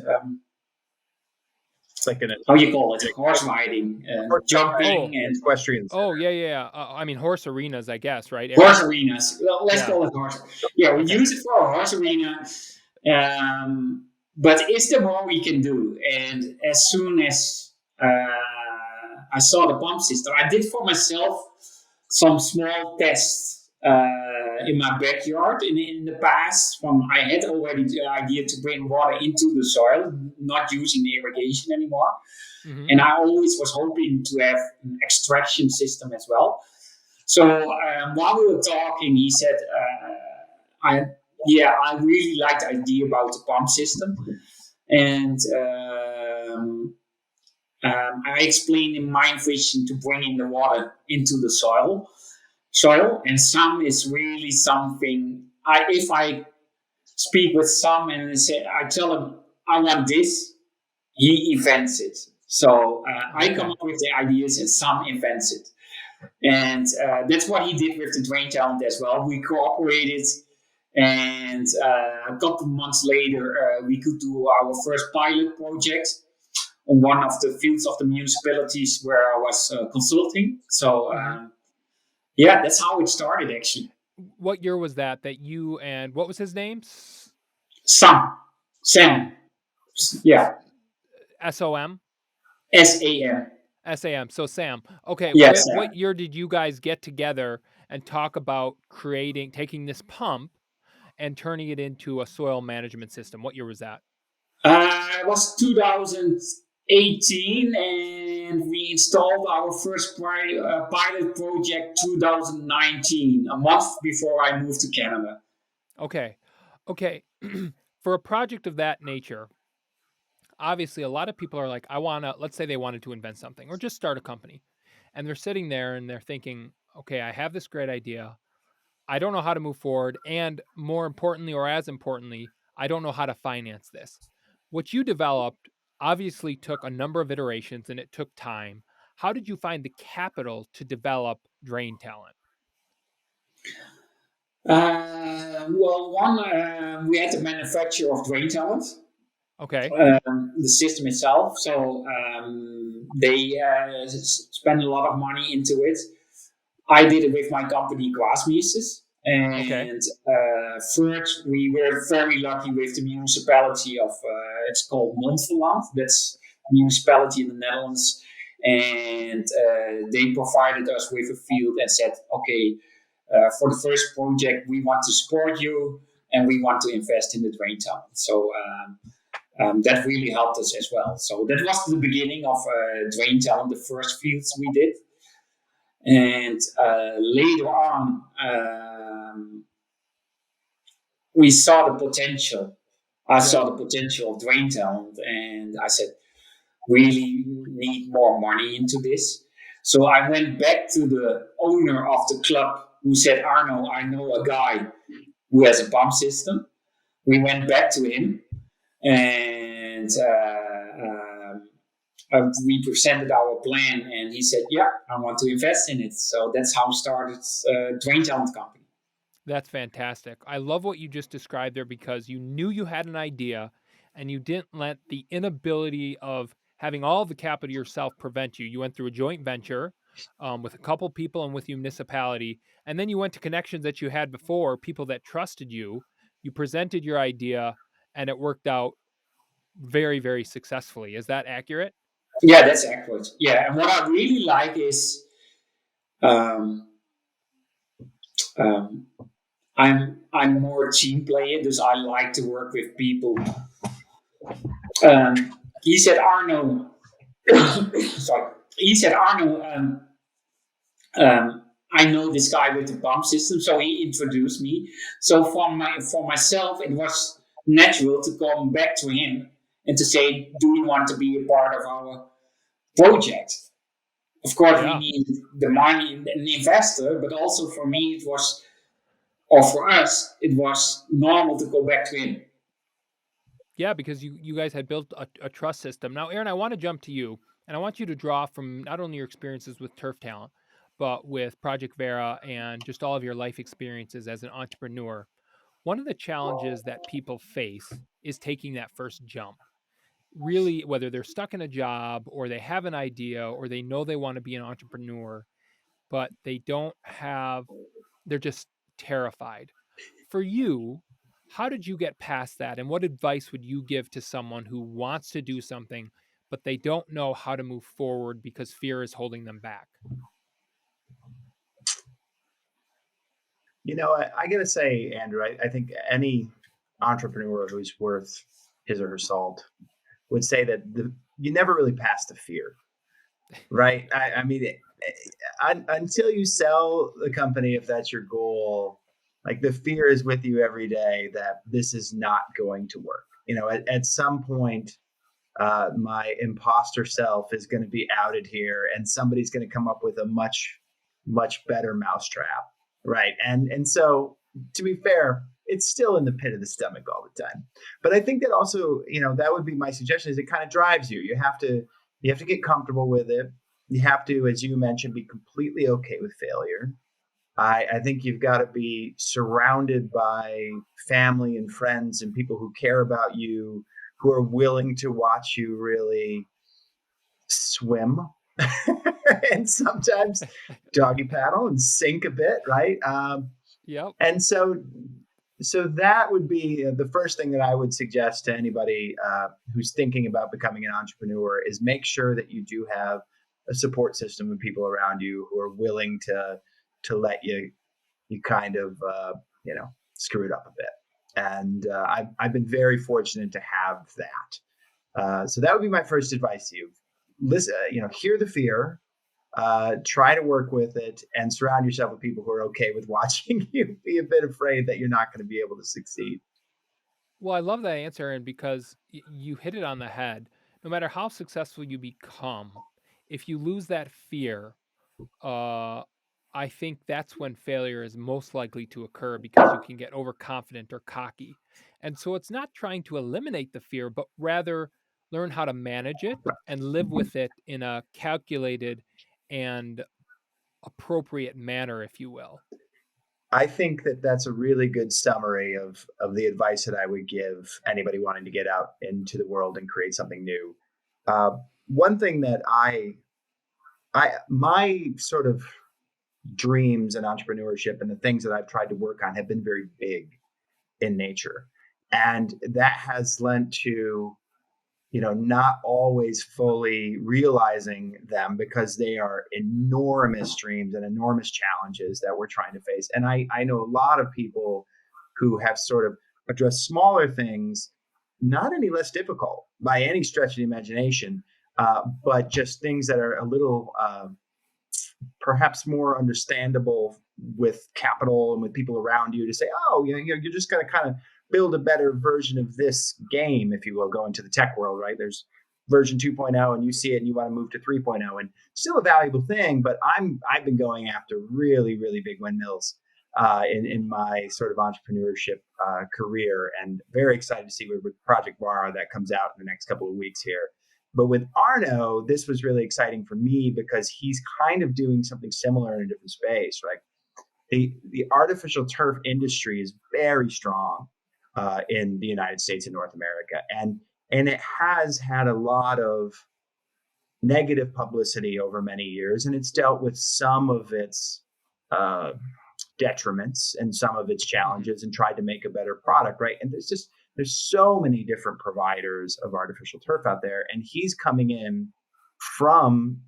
S4: like
S3: how you call it, horse riding, jumping, and
S4: equestrians.
S2: Oh, yeah. I mean, horse arenas, I guess, right?
S3: Horse arenas. Well, let's call it horse. Yeah, we use it for a horse arena. But it's the more we can do. And as soon as I saw the pump system, I did for myself some small tests in my backyard in the past. I had already the idea to bring water into the soil, not using the irrigation anymore. Mm-hmm. And I always was hoping to have an extraction system as well. So while we were talking, he said, I really like the idea about the pump system. And I explained in my vision to bring in the water into the soil, and some is really something. If I speak with some and I tell him I want this, he invents it. So I come up with the ideas and some invents it. And that's what he did with the Drain Talent as well. We cooperated, and a couple of months later, we could do our first pilot project on one of the fields of the municipalities where I was consulting. So, yeah, that's how it started, actually.
S2: What year was that you and what was his name?
S3: Sam. Yeah.
S2: SOM?
S3: SAM.
S2: SAM. So Sam. Okay.
S3: Yes.
S2: What year did you guys get together and talk about taking this pump and turning it into a soil management system? What year was that?
S3: It was 2018, and we installed our first pilot project 2019, a month before I moved to Canada.
S2: Okay. For a project of that nature, obviously a lot of people are like, let's say they wanted to invent something or just start a company, and they're sitting there and they're thinking, okay, I have this great idea. I don't know how to move forward. And more importantly, or as importantly, I don't know how to finance this. What you developed obviously took a number of iterations and it took time. How did you find the capital to develop Drain Talent?
S3: Well, we had the manufacturer of Drain Talent.
S2: Okay.
S3: The system itself. So they spend a lot of money into it. I did it with my company, Glassmeesters. And first, we were very lucky with the municipality of, it's called Montferland. That's a municipality in the Netherlands. And they provided us with a field and said, okay, for the first project, we want to support you and we want to invest in the Drain Talent. So that really helped us as well. So that was the beginning of Drain Talent, the first fields we did. And later on, we saw the potential. I saw the potential of Drain Talent, and I said, really need more money into this. So I went back to the owner of the club who said, Arno, I know a guy who has a pump system. We went back to him, and we presented our plan, and he said, yeah, I want to invest in it. So that's how started Drain Talent Company.
S2: That's fantastic. I love what you just described there, because you knew you had an idea and you didn't let the inability of having all the capital yourself prevent you. You went through a joint venture with a couple people and with your municipality, and then you went to connections that you had before, people that trusted you. You presented your idea and it worked out very, very successfully. Is that accurate?
S3: Yeah, that's accurate. Yeah, and what I really like is I'm more a team player, so I like to work with people. He said, Arno, sorry. He said, Arno, I know this guy with the pump system, so he introduced me. So for myself, it was natural to come back to him and to say, do you want to be a part of our project? Of course, we need the money, an investor, but also for me, it was, or for us, it was normal to go back to him.
S2: Yeah, because you guys had built a trust system. Now, Aaron, I want to jump to you, and I want you to draw from not only your experiences with Turf Talent, but with Project Vera and just all of your life experiences as an entrepreneur. One of the challenges that people face is taking that first jump. Really, whether they're stuck in a job or they have an idea or they know they want to be an entrepreneur, but they're just terrified. For you, how did you get past that? And what advice would you give to someone who wants to do something, but they don't know how to move forward because fear is holding them back?
S4: You know, I got to say, Andrew, I think any entrepreneur who's worth his or her salt would say that you never really pass the fear, right? I mean, until you sell the company, if that's your goal, like the fear is with you every day that this is not going to work. You know, at some point, my imposter self is going to be outed here, and somebody's going to come up with a much better mousetrap, right? And so, to be fair, it's still in the pit of the stomach all the time. But I think that also, that would be my suggestion, is it kind of drives you. You have to get comfortable with it. You have to, as you mentioned, be completely okay with failure. I think you've got to be surrounded by family and friends and people who care about you, who are willing to watch you really swim and sometimes doggy paddle and sink a bit, right?
S2: Yep.
S4: And so that would be the first thing that I would suggest to anybody who's thinking about becoming an entrepreneur, is make sure that you do have a support system of people around you who are willing to let you kind of screw it up a bit. And I've been very fortunate to have that. So that would be my first advice to you. Listen, hear the fear, try to work with it, and surround yourself with people who are okay with watching you be a bit afraid that you're not going to be able to succeed.
S2: Well, I love that answer, and because you hit it on the head. No matter how successful you become, if you lose that fear, uh, I think that's when failure is most likely to occur, because you can get overconfident or cocky. And so it's not trying to eliminate the fear, but rather learn how to manage it and live with it in a calculated and appropriate manner, if you will.
S4: I think that that's a really good summary of the advice that I would give anybody wanting to get out into the world and create something new. One thing that my sort of dreams and entrepreneurship and the things that I've tried to work on have been very big in nature, and that has lent to not always fully realizing them, because they are enormous dreams and enormous challenges that we're trying to face. And I know a lot of people who have sort of addressed smaller things, not any less difficult by any stretch of the imagination, but just things that are a little perhaps more understandable with capital and with people around you, to say, oh, you're just going to kind of build a better version of this game, if you will, go into the tech world, right? There's version 2.0 and you see it and you want to move to 3.0, and still a valuable thing. But I've been going after really, really big windmills in my sort of entrepreneurship career, and very excited to see with Project Bar that comes out in the next couple of weeks here. But with Arno, this was really exciting for me because he's kind of doing something similar in a different space, right? The artificial turf industry is very strong in the United States and North America, and it has had a lot of negative publicity over many years, and it's dealt with some of its detriments and some of its challenges, and tried to make a better product, right? And there's so many different providers of artificial turf out there, and he's coming in from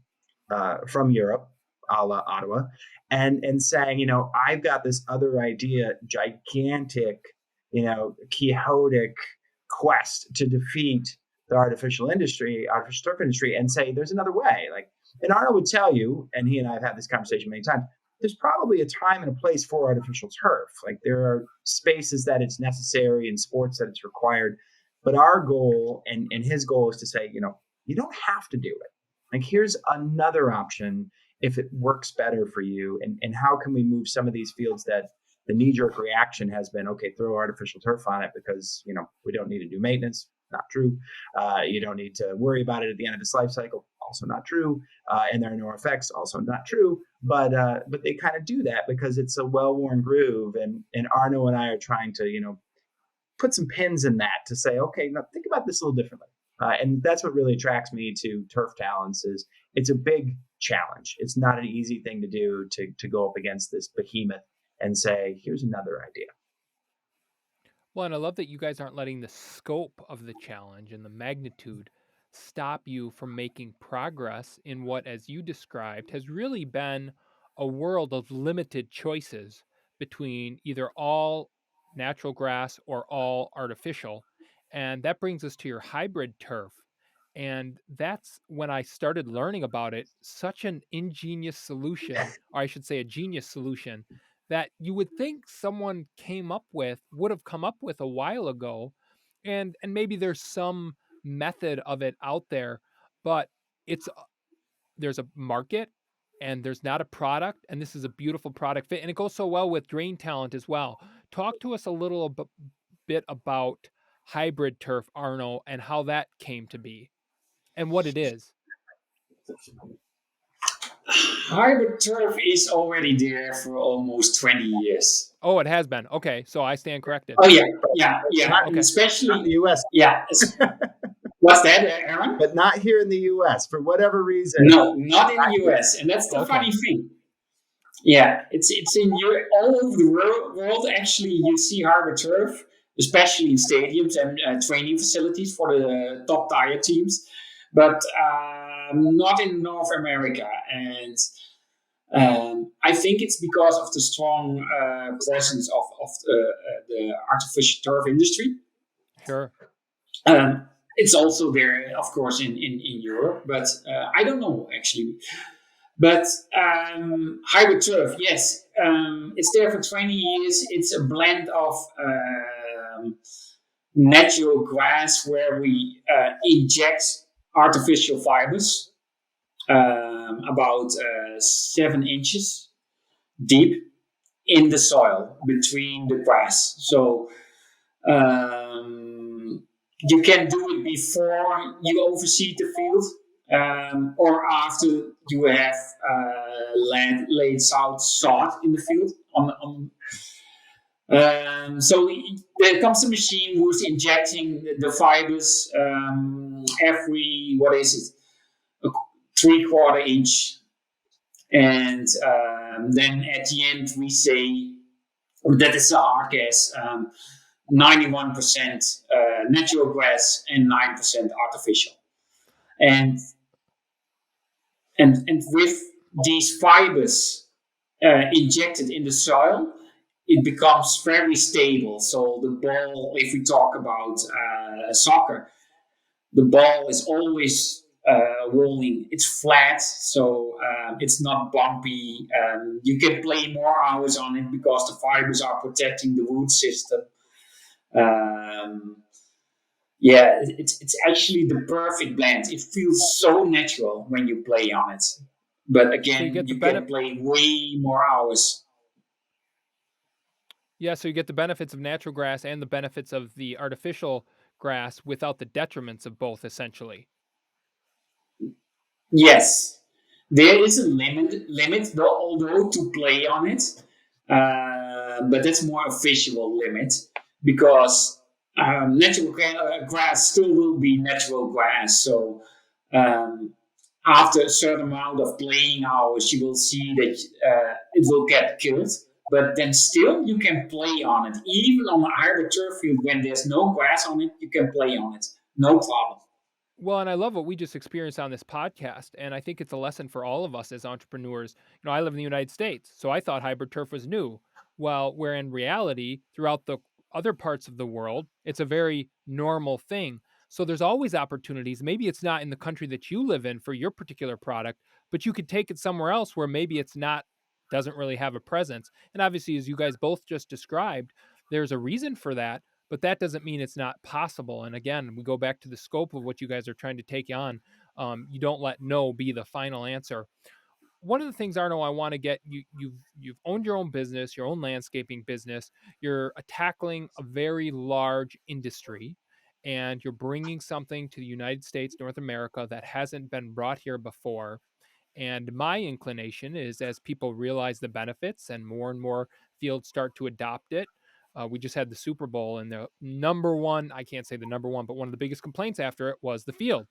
S4: Europe, a la Ottawa, and saying, I've got this other idea, gigantic, quixotic quest to defeat the artificial turf industry, and say there's another way. And Arno would tell you, and he and I have had this conversation many times, there's probably a time and a place for artificial turf. There are spaces that it's necessary and sports that it's required. But our goal and his goal is to say, you don't have to do it. Here's another option if it works better for you. And how can we move some of these fields that the knee-jerk reaction has been, okay, throw artificial turf on it because, we don't need to do maintenance. Not true. You don't need to worry about it at the end of its life cycle. Also not true. And there are no effects. Also not true. But they kind of do that because it's a well-worn groove. And Arno and I are trying to, put some pins in that to say, okay, now think about this a little differently. And that's what really attracts me to TurfTalents. Is it's a big challenge. It's not an easy thing to do, to go up against this behemoth and say, here's another idea.
S2: Well, and I love that you guys aren't letting the scope of the challenge and the magnitude stop you from making progress in what, as you described, has really been a world of limited choices between either all natural grass or all artificial. And that brings us to your hybrid turf. And that's when I started learning about it, such an ingenious solution, or I should say a genius solution, that you would think someone would have come up with a while ago. And maybe there's some method of it out there, but there's a market and there's not a product, and this is a beautiful product fit, and it goes so well with Drain Talent as well. Talk to us a little bit about hybrid turf, Arno, and how that came to be and what it is.
S3: Hybrid turf is already there for almost 20 years.
S2: Oh, it has been. Okay, so I stand corrected.
S3: Oh yeah. And
S2: Okay.
S3: especially
S4: Not in the U.S.
S3: Yeah. What's that, Aaron?
S4: But not here in the U.S. for whatever reason.
S3: No, not in the U.S. And that's the funny thing. Yeah, it's in all over the world. Actually, you see hybrid turf, especially in stadiums and training facilities for the top tier teams, but not in North America. And I think it's because of the strong presence of the artificial turf industry.
S2: Sure.
S3: It's also there, of course, in Europe, but I don't know actually. But hybrid turf, yes, it's there for 20 years. It's a blend of natural grass where we inject artificial fibers about 7 inches deep in the soil between the grass. So you can do it before you overseed the field. Or after you have laid out sod in the field. So there comes a machine who's injecting the fibers every, 3/4 inch. And then at the end we say that is a hard gas, 91% natural grass and 9% artificial. And with these fibers injected in the soil, it becomes very stable. So the ball, if we talk about soccer, the ball is always rolling. It's flat, so it's not bumpy. You can play more hours on it because the fibers are protecting the root system. Yeah, it's actually the perfect blend. It feels so natural when you play on it. But again, you can play way more hours.
S2: Yeah, so you get the benefits of natural grass and the benefits of the artificial grass without the detriments of both, essentially.
S3: Yes. There is a limit though, although to play on it. But that's more a visual limit because natural grass still will be natural grass. So after a certain amount of playing hours, you will see that it will get killed. But then still you can play on it. Even on a hybrid turf field, when there's no grass on it, you can play on it. No problem.
S2: Well, and I love what we just experienced on this podcast, and I think it's a lesson for all of us as entrepreneurs. You know, I live in the United States, so I thought hybrid turf was new. Well, where in reality, throughout the other parts of the world, it's a very normal thing. So there's always opportunities. Maybe it's not in the country that you live in for your particular product, but you could take it somewhere else where maybe it's not, doesn't really have a presence. And obviously, as you guys both just described, there's a reason for that. But that doesn't mean it's not possible. And again, we go back to the scope of what you guys are trying to take on. You don't let no be the final answer. One of the things, Arno, I want to get you've owned your own business, your own landscaping business. You're tackling a very large industry, and you're bringing something to the United States, North America, that hasn't been brought here before. And my inclination is, as people realize the benefits and more fields start to adopt it. We just had the Super Bowl, and the number one, I can't say the number one, but one of the biggest complaints after it was the field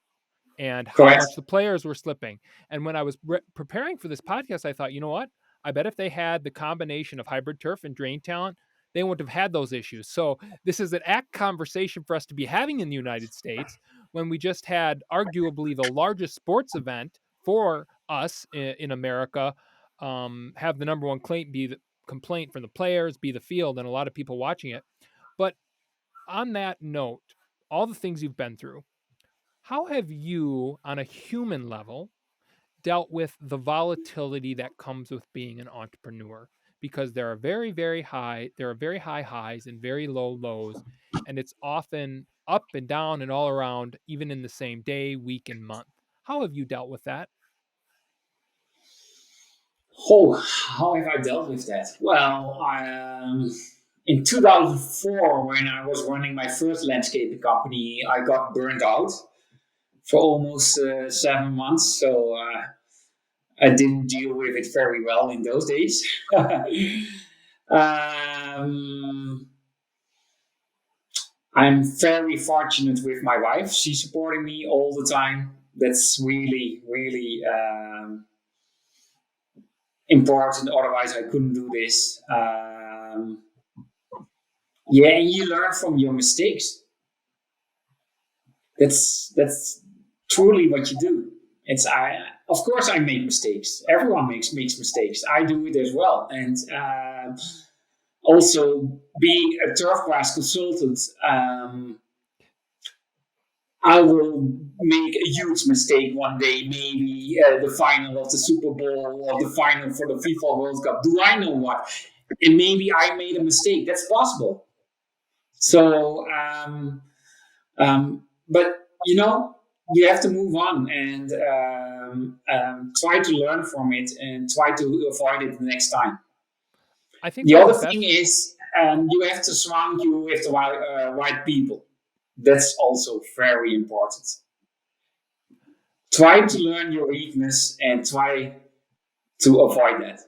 S2: and how much the players were slipping. And when I was preparing for this podcast, I thought, you know what? I bet if they had the combination of hybrid turf and Drain Talent, they wouldn't have had those issues. So this is an act conversation for us to be having in the United States when we just had arguably the largest sports event for us in America have the number one complaint from the players, be the field, and a lot of people watching it. But on that note, all the things you've been through, how have you, on a human level, dealt with the volatility that comes with being an entrepreneur? Because there are very high highs and very low lows, and it's often up and down and all around, even in the same day, week, and month. How have you dealt with that?
S3: Oh, how have I dealt with that? Well, in 2004, when I was running my first landscaping company, I got burned out for almost 7 months. So I didn't deal with it very well in those days. um, I'm very fortunate with my wife. She's supporting me all the time. That's really, really important. Otherwise, I couldn't do this. Yeah, and you learn from your mistakes. That's truly what you do. It's I. Of course, I make mistakes. Everyone makes mistakes. I do it as well, and also being a turf class consultant. I will make a huge mistake one day, maybe the final of the Super Bowl or the final for the FIFA World Cup. Do I know what? And maybe I made a mistake. That's possible. So, but you have to move on and try to learn from it and try to avoid it the next time.
S2: I think
S3: the other thing is you have to surround you with the right people. That's also very important. Try to learn your weakness and try to avoid that.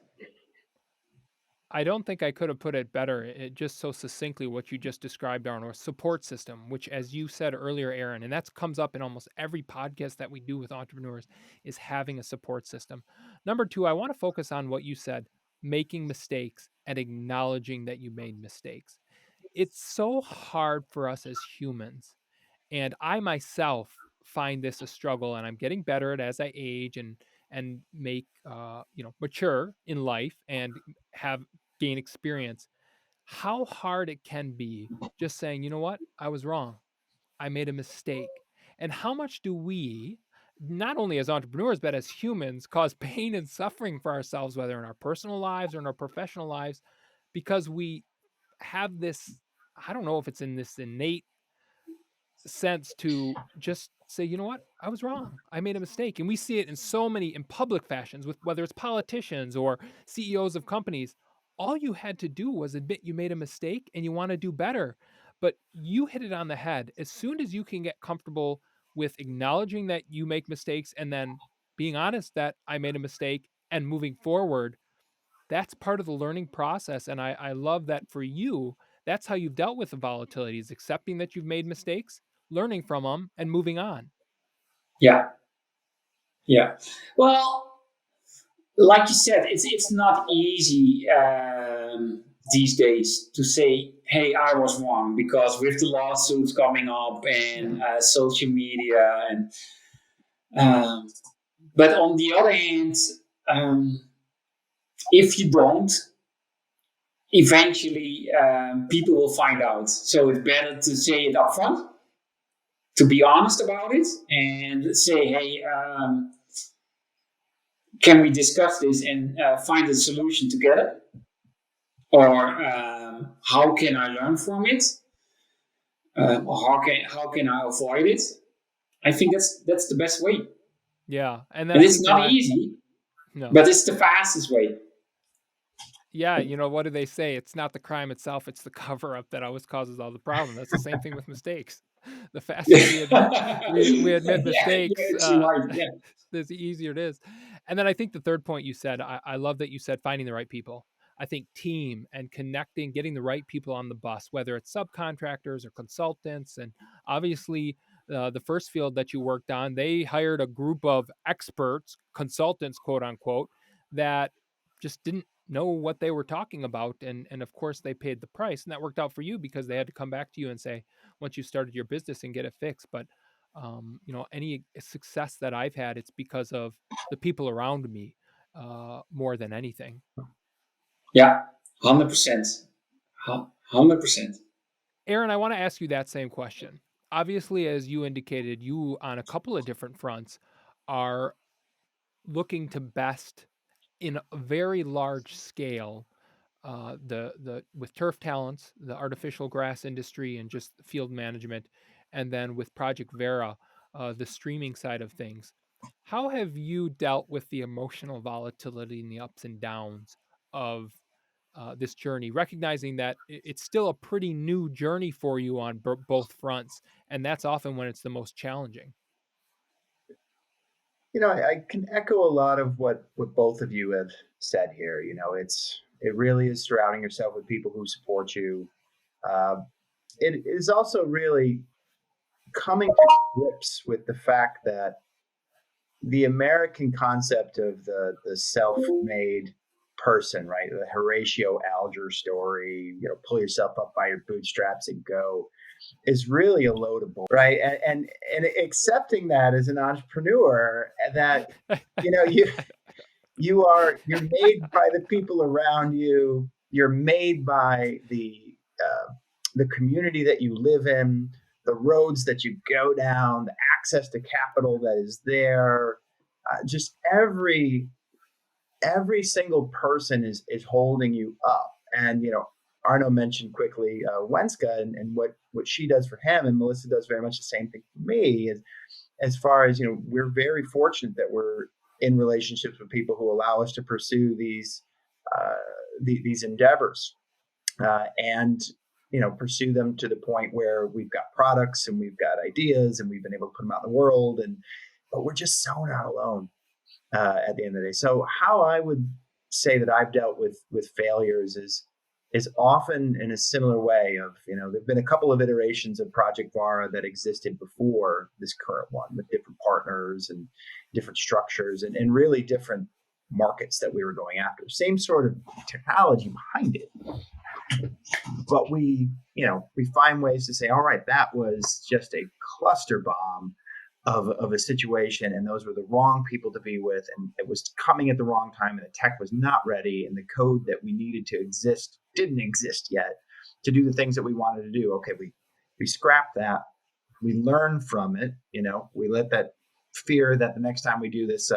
S2: I don't think I could have put it better. Just so succinctly what you just described, Arno, support system, which, as you said earlier, Aaron, and that comes up in almost every podcast that we do with entrepreneurs, is having a support system. Number two, I want to focus on what you said, making mistakes and acknowledging that you made mistakes. It's so hard for us as humans. And I myself find this a struggle, and I'm getting better at it as I age and make mature in life and have gain experience. How hard it can be just saying, you know what, I was wrong, I made a mistake. And how much do we, not only as entrepreneurs but as humans, cause pain and suffering for ourselves, whether in our personal lives or in our professional lives, because we have this, I don't know if it's in this innate sense to just say, you know what, I was wrong, I made a mistake. And we see it in so many in public fashions, with whether it's politicians or CEOs of companies. All you had to do was admit you made a mistake and you want to do better. But you hit it on the head. As soon as you can get comfortable with acknowledging that you make mistakes and then being honest that I made a mistake and moving forward, that's part of the learning process. And I love that for you, that's how you've dealt with the volatility, is accepting that you've made mistakes, learning from them, and moving on.
S3: Yeah. Well, like you said, it's not easy these days to say, hey, I was wrong, because with the lawsuits coming up and social media and but on the other hand, if you don't, eventually people will find out. So it's better to say it up front, to be honest about it, and say, hey, can we discuss this and find a solution together? Or how can I learn from it? Or how can I avoid it? I think that's the best way.
S2: Yeah, and
S3: it's not easy, but it's the fastest way.
S2: Yeah, what do they say? It's not the crime itself, it's the cover-up that always causes all the problem. That's the same thing with mistakes. The faster we admit mistakes, the easier it is. And then I think the third point you said, I love that you said finding the right people. I think team and connecting, getting the right people on the bus, whether it's subcontractors or consultants. And obviously, the first field that you worked on, they hired a group of experts, consultants, quote unquote, that just didn't know what they were talking about. And of course, they paid the price. And that worked out for you because they had to come back to you and say, once you started your business, and get it fixed. But any success that I've had, it's because of the people around me more than anything.
S3: Yeah, 100%. 100%.
S2: Aaron, I want to ask you that same question. Obviously, as you indicated, you on a couple of different fronts are looking to best in a very large scale the with TurfTalents, the artificial grass industry, and just field management, and then with Project Vera, the streaming side of things. How have you dealt with the emotional volatility and the ups and downs of this journey, recognizing that it's still a pretty new journey for you on both fronts, and that's often when it's the most challenging?
S4: I can echo a lot of what both of you have said here. It really is surrounding yourself with people who support you. Uh, it is also really coming to grips with the fact that the American concept of the self-made person, right? The Horatio Alger story, pull yourself up by your bootstraps and go, is really a load of bull, right? And accepting that as an entrepreneur, that you're made by the people around you, you're made by the community that you live in, the roads that you go down, the access to capital that is there. Just every single person is holding you up. And Arno mentioned quickly Wenska and what she does for him, and Melissa does very much the same thing for me. As far as we're very fortunate that we're in relationships with people who allow us to pursue these endeavors, and pursue them to the point where we've got products and we've got ideas and we've been able to put them out in the world, but we're just so not alone at the end of the day. So how I would say that I've dealt with failures is often in a similar way of, there've been a couple of iterations of Project Vara that existed before this current one, with different partners and different structures and really different markets that we were going after. Same sort of technology behind it. But we find ways to say, all right, that was just a cluster bomb of a situation, and those were the wrong people to be with, and it was coming at the wrong time, and the tech was not ready, and the code that we needed to exist didn't exist yet to do the things that we wanted to do. Okay, we scrap that, we learn from it, we let that fear that the next time we do this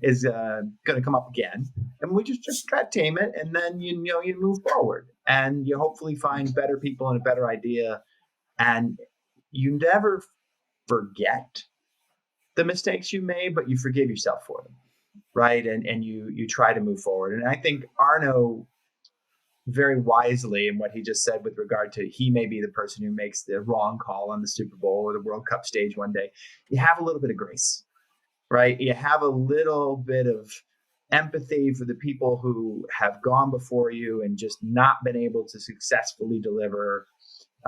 S4: is going to come up again, and we just try to tame it, and then you move forward, and you hopefully find better people and a better idea, and you never forget the mistakes you made, but you forgive yourself for them, right? And you try to move forward. And I think Arno very wisely in what he just said with regard to, he may be the person who makes the wrong call on the Super Bowl or the World Cup stage one day. You have a little bit of grace, right? You have a little bit of empathy for the people who have gone before you and just not been able to successfully deliver.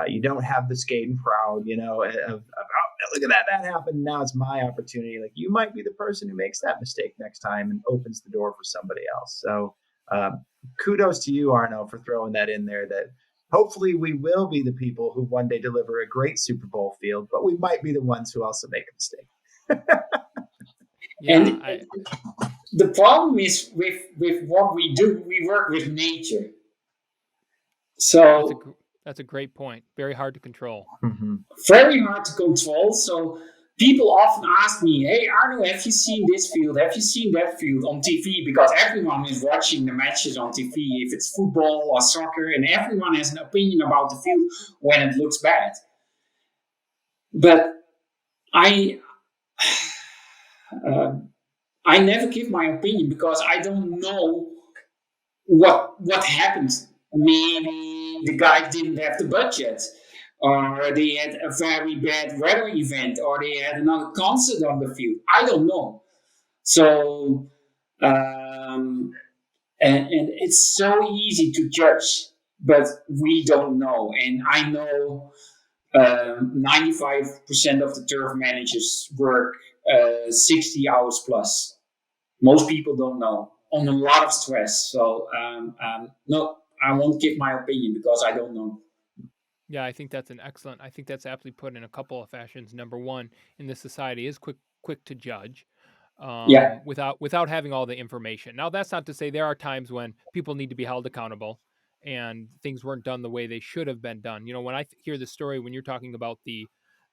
S4: You don't have the skating crowd, of look at that happened. Now it's my opportunity. Like, you might be the person who makes that mistake next time and opens the door for somebody else. So kudos to you, Arno, for throwing that in there, that hopefully we will be the people who one day deliver a great Super Bowl field, but we might be the ones who also make a mistake.
S3: The problem is with what we do, we work with nature. So
S2: that's a great point. Very hard to control.
S4: Mm-hmm.
S3: Very hard to control. So people often ask me, hey, Arno, have you seen this field? Have you seen that field on TV? Because everyone is watching the matches on TV, if it's football or soccer, and everyone has an opinion about the field when it looks bad. But I never give my opinion because I don't know what happened. Maybe the guy didn't have the budget, or they had a very bad weather event, or they had another concert on the field. I don't know. So, and it's so easy to judge, but we don't know. And I know 95% of the turf managers work 60 hours plus. Most people don't know, on a lot of stress. So, no, I won't give my opinion because I don't know.
S2: Yeah, I think that's aptly put in a couple of fashions. Number one, in this society is quick to judge, without having all the information. Now, that's not to say there are times when people need to be held accountable and things weren't done the way they should have been done. When I hear the story, when you're talking about the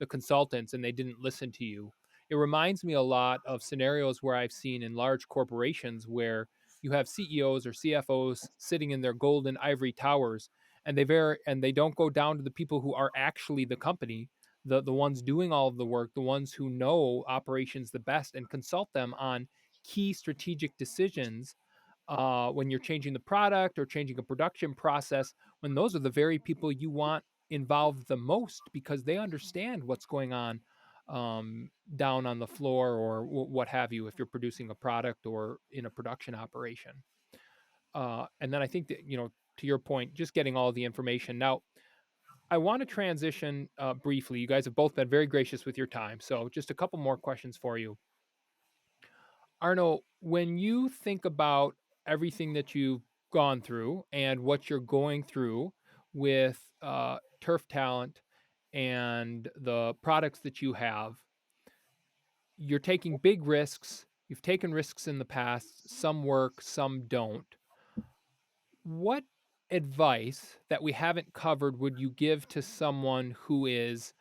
S2: consultants and they didn't listen to you, it reminds me a lot of scenarios where I've seen in large corporations where you have CEOs or CFOs sitting in their golden ivory towers, and they don't go down to the people who are actually the company. the ones doing all of the work, the ones who know operations the best, and consult them on key strategic decisions when you're changing the product or changing a production process, when those are the very people you want involved the most because they understand what's going on down on the floor or what have you, if you're producing a product or in a production operation. And then I think that, to your point, just getting all the information. Now, I want to transition briefly. You guys have both been very gracious with your time. So just a couple more questions for you. Arno, when you think about everything that you've gone through and what you're going through with Turf Talent and the products that you have, you're taking big risks. You've taken risks in the past. Some work, some don't. What advice that we haven't covered would you give to someone who is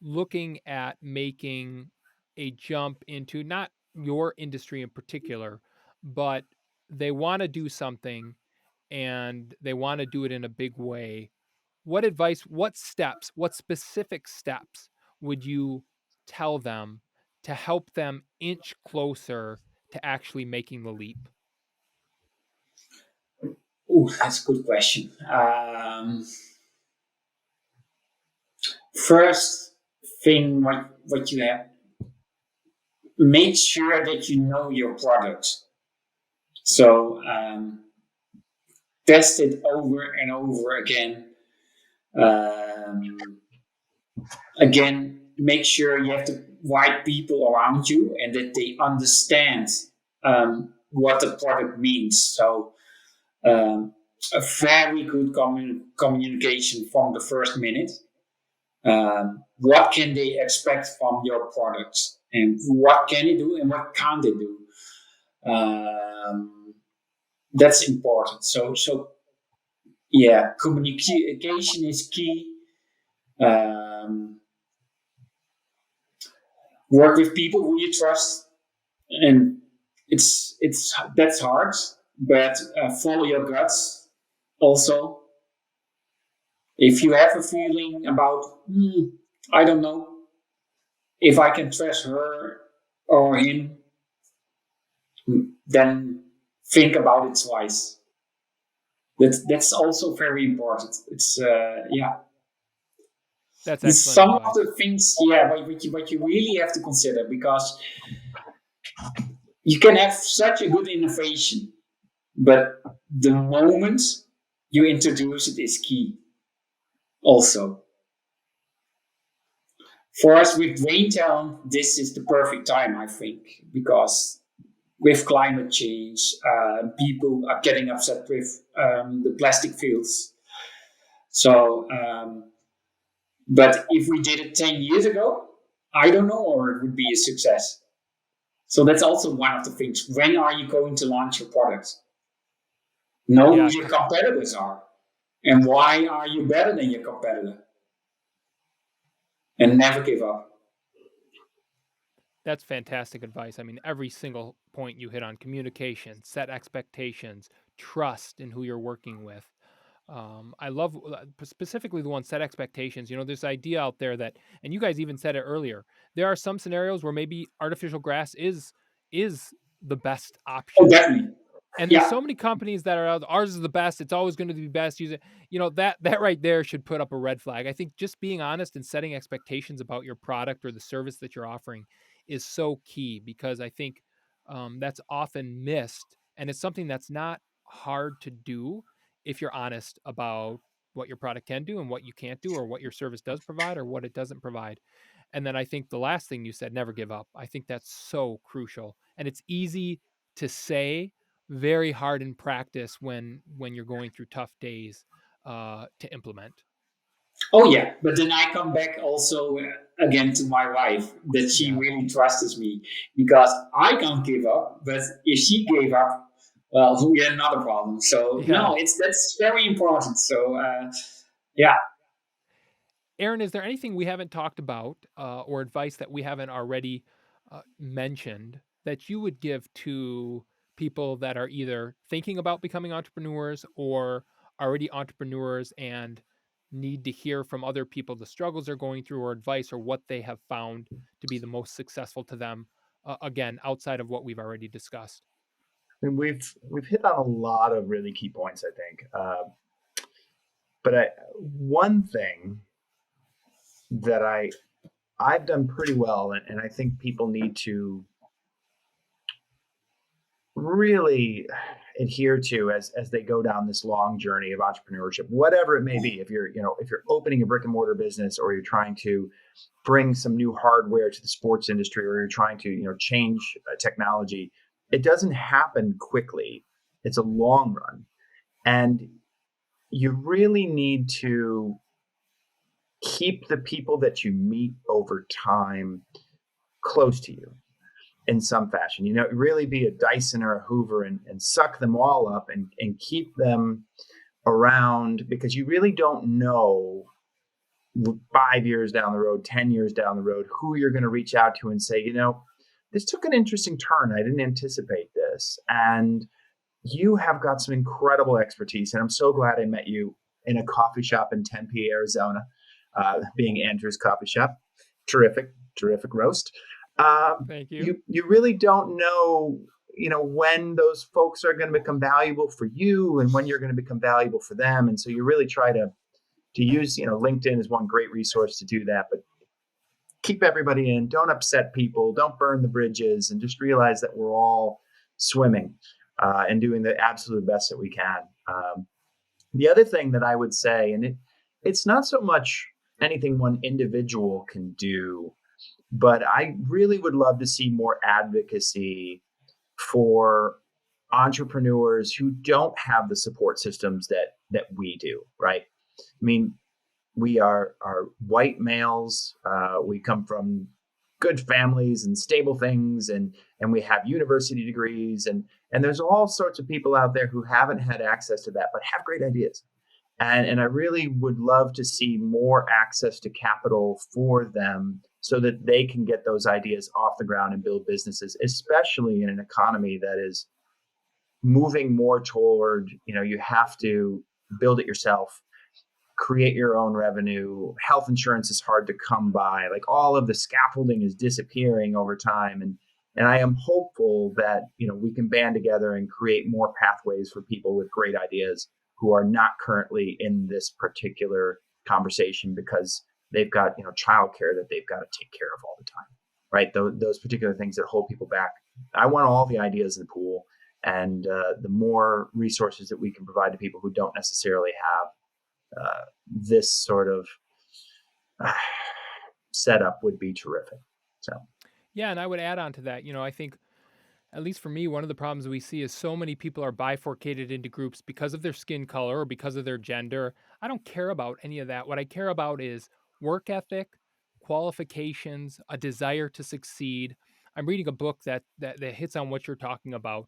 S2: looking at making a jump into not your industry in particular, but they want to do something and they want to do it in a big way? What advice, what steps, what specific steps would you tell them to help them inch closer to actually making the leap?
S3: Oh, that's a good question. First thing, what you have, make sure that you know your product. So test it over and over again. Again, make sure you have the right people around you and that they understand what the product means. So a very good communication from the first minute. What can they expect from your products, and what can they do and what can't they do? That's important. So yeah, communication is key. Work with people who you trust, and that's hard, but follow your guts also. If you have a feeling about, I don't know if I can trust her or him, then think about it twice. That's also very important. It's yeah.
S2: That's
S3: It's
S2: excellent
S3: some
S2: advice.
S3: of the things, yeah, what you really have to consider, because you can have such a good innovation, but the moment you introduce it is key. Also, for us with Rain Talent, this is the perfect time, I think, because with climate change, people are getting upset with the plastic fields. So, but if we did it 10 years ago, I don't know, or it would be a success. So that's also one of the things. When are you going to launch your products? Know who your competitors are, and why are you better than your competitor? And never give up.
S2: That's fantastic advice. I mean, every single point you hit on: communication, set expectations, trust in who you're working with. I love specifically the one, set expectations. There's idea out there that, and you guys even said it earlier, there are some scenarios where maybe artificial grass is the best option.
S3: Oh, definitely.
S2: And there's so many companies that are out. Ours is the best. It's always going to be best. Use it. That right there should put up a red flag. I think just being honest and setting expectations about your product or the service that you're offering is so key, because I think that's often missed, and it's something that's not hard to do if you're honest about what your product can do and what you can't do, or what your service does provide or what it doesn't provide. And then I think the last thing you said, never give up. I think that's so crucial, and it's easy to say, very hard in practice when you're going through tough days to implement.
S3: Oh yeah, but then I come back also again to my wife, that she really trusts me, because I can't give up. But if she gave up, well, we had another problem. So no, that's very important. So yeah.
S2: Aaron, is there anything we haven't talked about or advice that we haven't already mentioned that you would give to people that are either thinking about becoming entrepreneurs or already entrepreneurs and need to hear from other people the struggles they're going through, or advice, or what they have found to be the most successful to them, again, outside of what we've already discussed.
S4: And we've hit on a lot of really key points, I think. But one thing that I've done pretty well, and I think people need to really adhere to as they go down this long journey of entrepreneurship, whatever it may be. If you're opening a brick and mortar business, or you're trying to bring some new hardware to the sports industry, or you're trying to change technology, it doesn't happen quickly. It's a long run, and you really need to keep the people that you meet over time close to you in some fashion. Really be a Dyson or a Hoover, and suck them all up, and keep them around, because you really don't know 5 years down the road, 10 years down the road, who you're going to reach out to and say, this took an interesting turn. I didn't anticipate this. And you have got some incredible expertise. And I'm so glad I met you in a coffee shop in Tempe, Arizona, being Andrew's coffee shop. Terrific roast.
S2: Thank you.
S4: You really don't know, when those folks are going to become valuable for you, and when you're going to become valuable for them. And so you really try to use, LinkedIn is one great resource to do that, but keep everybody in, don't upset people, don't burn the bridges, and just realize that we're all swimming and doing the absolute best that we can. The other thing that I would say, and it's not so much anything one individual can do, but I really would love to see more advocacy for entrepreneurs who don't have the support systems that we do, right? I mean, we are white males. We come from good families and stable things, and we have university degrees, and there's all sorts of people out there who haven't had access to that, but have great ideas. And I really would love to see more access to capital for them, so that they can get those ideas off the ground and build businesses, especially in an economy that is moving more toward, you have to build it yourself, create your own revenue. Health insurance is hard to come by. Like, all of the scaffolding is disappearing over time. And I am hopeful that, we can band together and create more pathways for people with great ideas who are not currently in this particular conversation, because they've got, childcare that they've got to take care of all the time, right? Those particular things that hold people back. I want all the ideas in the pool, and the more resources that we can provide to people who don't necessarily have this sort of setup would be terrific. So,
S2: yeah, and I would add on to that. I think, at least for me, one of the problems we see is so many people are bifurcated into groups because of their skin color or because of their gender. I don't care about any of that. What I care about is work ethic, qualifications, a desire to succeed. I'm reading a book that hits on what you're talking about,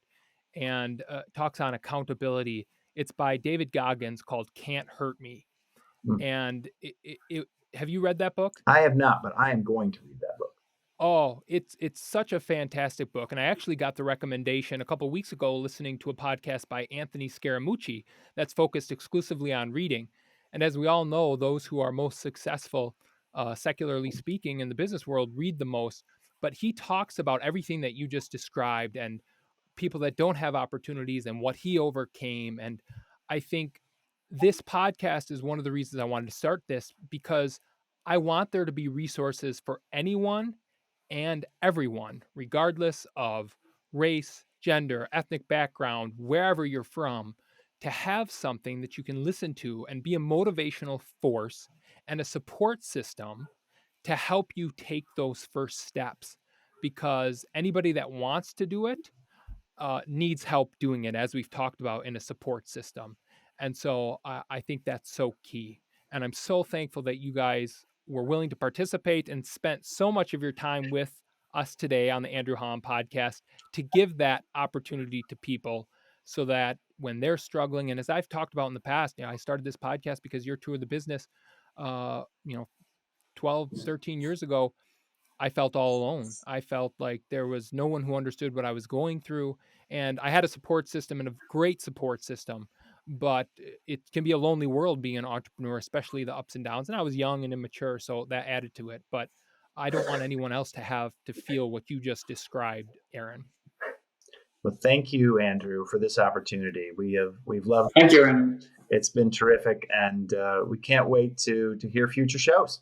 S2: and talks on accountability. It's by David Goggins, called Can't Hurt Me. And have you read that book?
S4: I have not, but I am going to read that book.
S2: Oh, it's such a fantastic book. And I actually got the recommendation a couple weeks ago listening to a podcast by Anthony Scaramucci that's focused exclusively on reading. And as we all know, those who are most successful, secularly speaking, in the business world read the most. But he talks about everything that you just described, and people that don't have opportunities, and what he overcame. And I think this podcast is one of the reasons I wanted to start this, because I want there to be resources for anyone and everyone, regardless of race, gender, ethnic background, wherever you're from, to have something that you can listen to and be a motivational force and a support system to help you take those first steps. Because anybody that wants to do it needs help doing it, as we've talked about, in a support system. And so I think that's so key. And I'm so thankful that you guys were willing to participate and spent so much of your time with us today on the Andrew Holland podcast, to give that opportunity to people, so that when they're struggling, and as I've talked about in the past, I started this podcast because you're of the business, 12, 13 years ago, I felt all alone. I felt like there was no one who understood what I was going through. And I had a support system, and a great support system. but it can be a lonely world being an entrepreneur, especially the ups and downs. And I was young and immature, so that added to it. But I don't want anyone else to have to feel what you just described, Aaron.
S4: Well, thank you, Andrew, for this opportunity. We've loved
S3: Thank you, Aaron.
S4: It's been terrific, and we can't wait to hear future shows.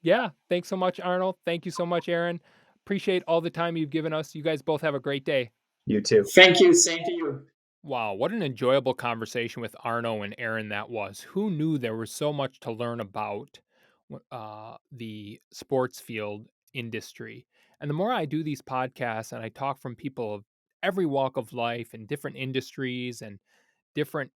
S2: Yeah, thanks so much, Arno. Thank you so much, Aaron. Appreciate all the time you've given us. You guys both have a great day.
S4: You too.
S3: Thank you. Same to you.
S2: Wow, what an enjoyable conversation with Arno and Aaron that was. Who knew there was so much to learn about the sports field industry? And the more I do these podcasts and I talk from people of every walk of life and different industries and different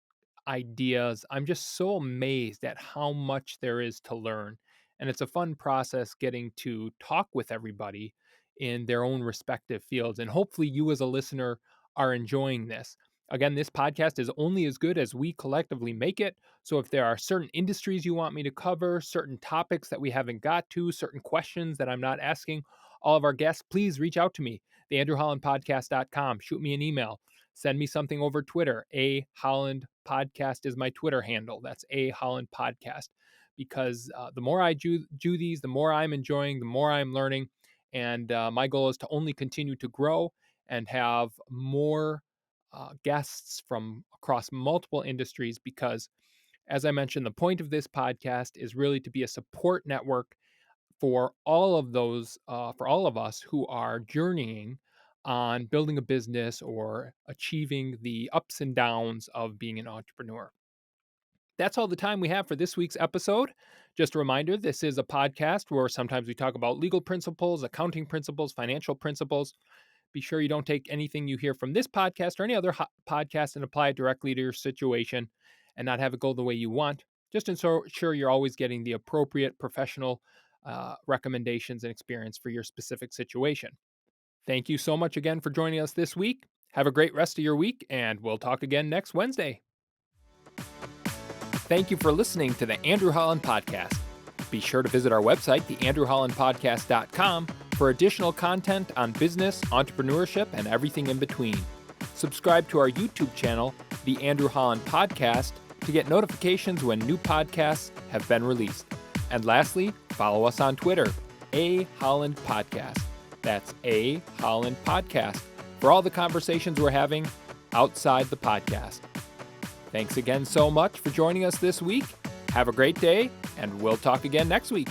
S2: ideas, I'm just so amazed at how much there is to learn. And it's a fun process getting to talk with everybody in their own respective fields. And hopefully, you as a listener are enjoying this. Again, this podcast is only as good as we collectively make it. So if there are certain industries you want me to cover, certain topics that we haven't got to, certain questions that I'm not asking all of our guests, please reach out to me, theandrewhollandpodcast.com. Shoot me an email. Send me something over Twitter. A Holland Podcast is my Twitter handle. That's A Holland Podcast. Because the more I do these, the more I'm enjoying, the more I'm learning. And my goal is to only continue to grow and have more guests from across multiple industries. Because, as I mentioned, the point of this podcast is really to be a support network for all of those, for all of us who are journeying on building a business or achieving the ups and downs of being an entrepreneur. That's all the time we have for this week's episode. Just a reminder, this is a podcast where sometimes we talk about legal principles, accounting principles, financial principles. Be sure you don't take anything you hear from this podcast or any other podcast and apply it directly to your situation and not have it go the way you want. Just ensure you're always getting the appropriate professional recommendations and experience for your specific situation. Thank you so much again for joining us this week. Have a great rest of your week, and we'll talk again next Wednesday. Thank you for listening to the Andrew Holland Podcast. Be sure to visit our website, theandrewhollandpodcast.com, for additional content on business, entrepreneurship, and everything in between. Subscribe to our YouTube channel, The Andrew Holland Podcast, to get notifications when new podcasts have been released. And lastly, follow us on Twitter, A Holland Podcast. That's A Holland Podcast, for all the conversations we're having outside the podcast. Thanks again so much for joining us this week. Have a great day, and we'll talk again next week.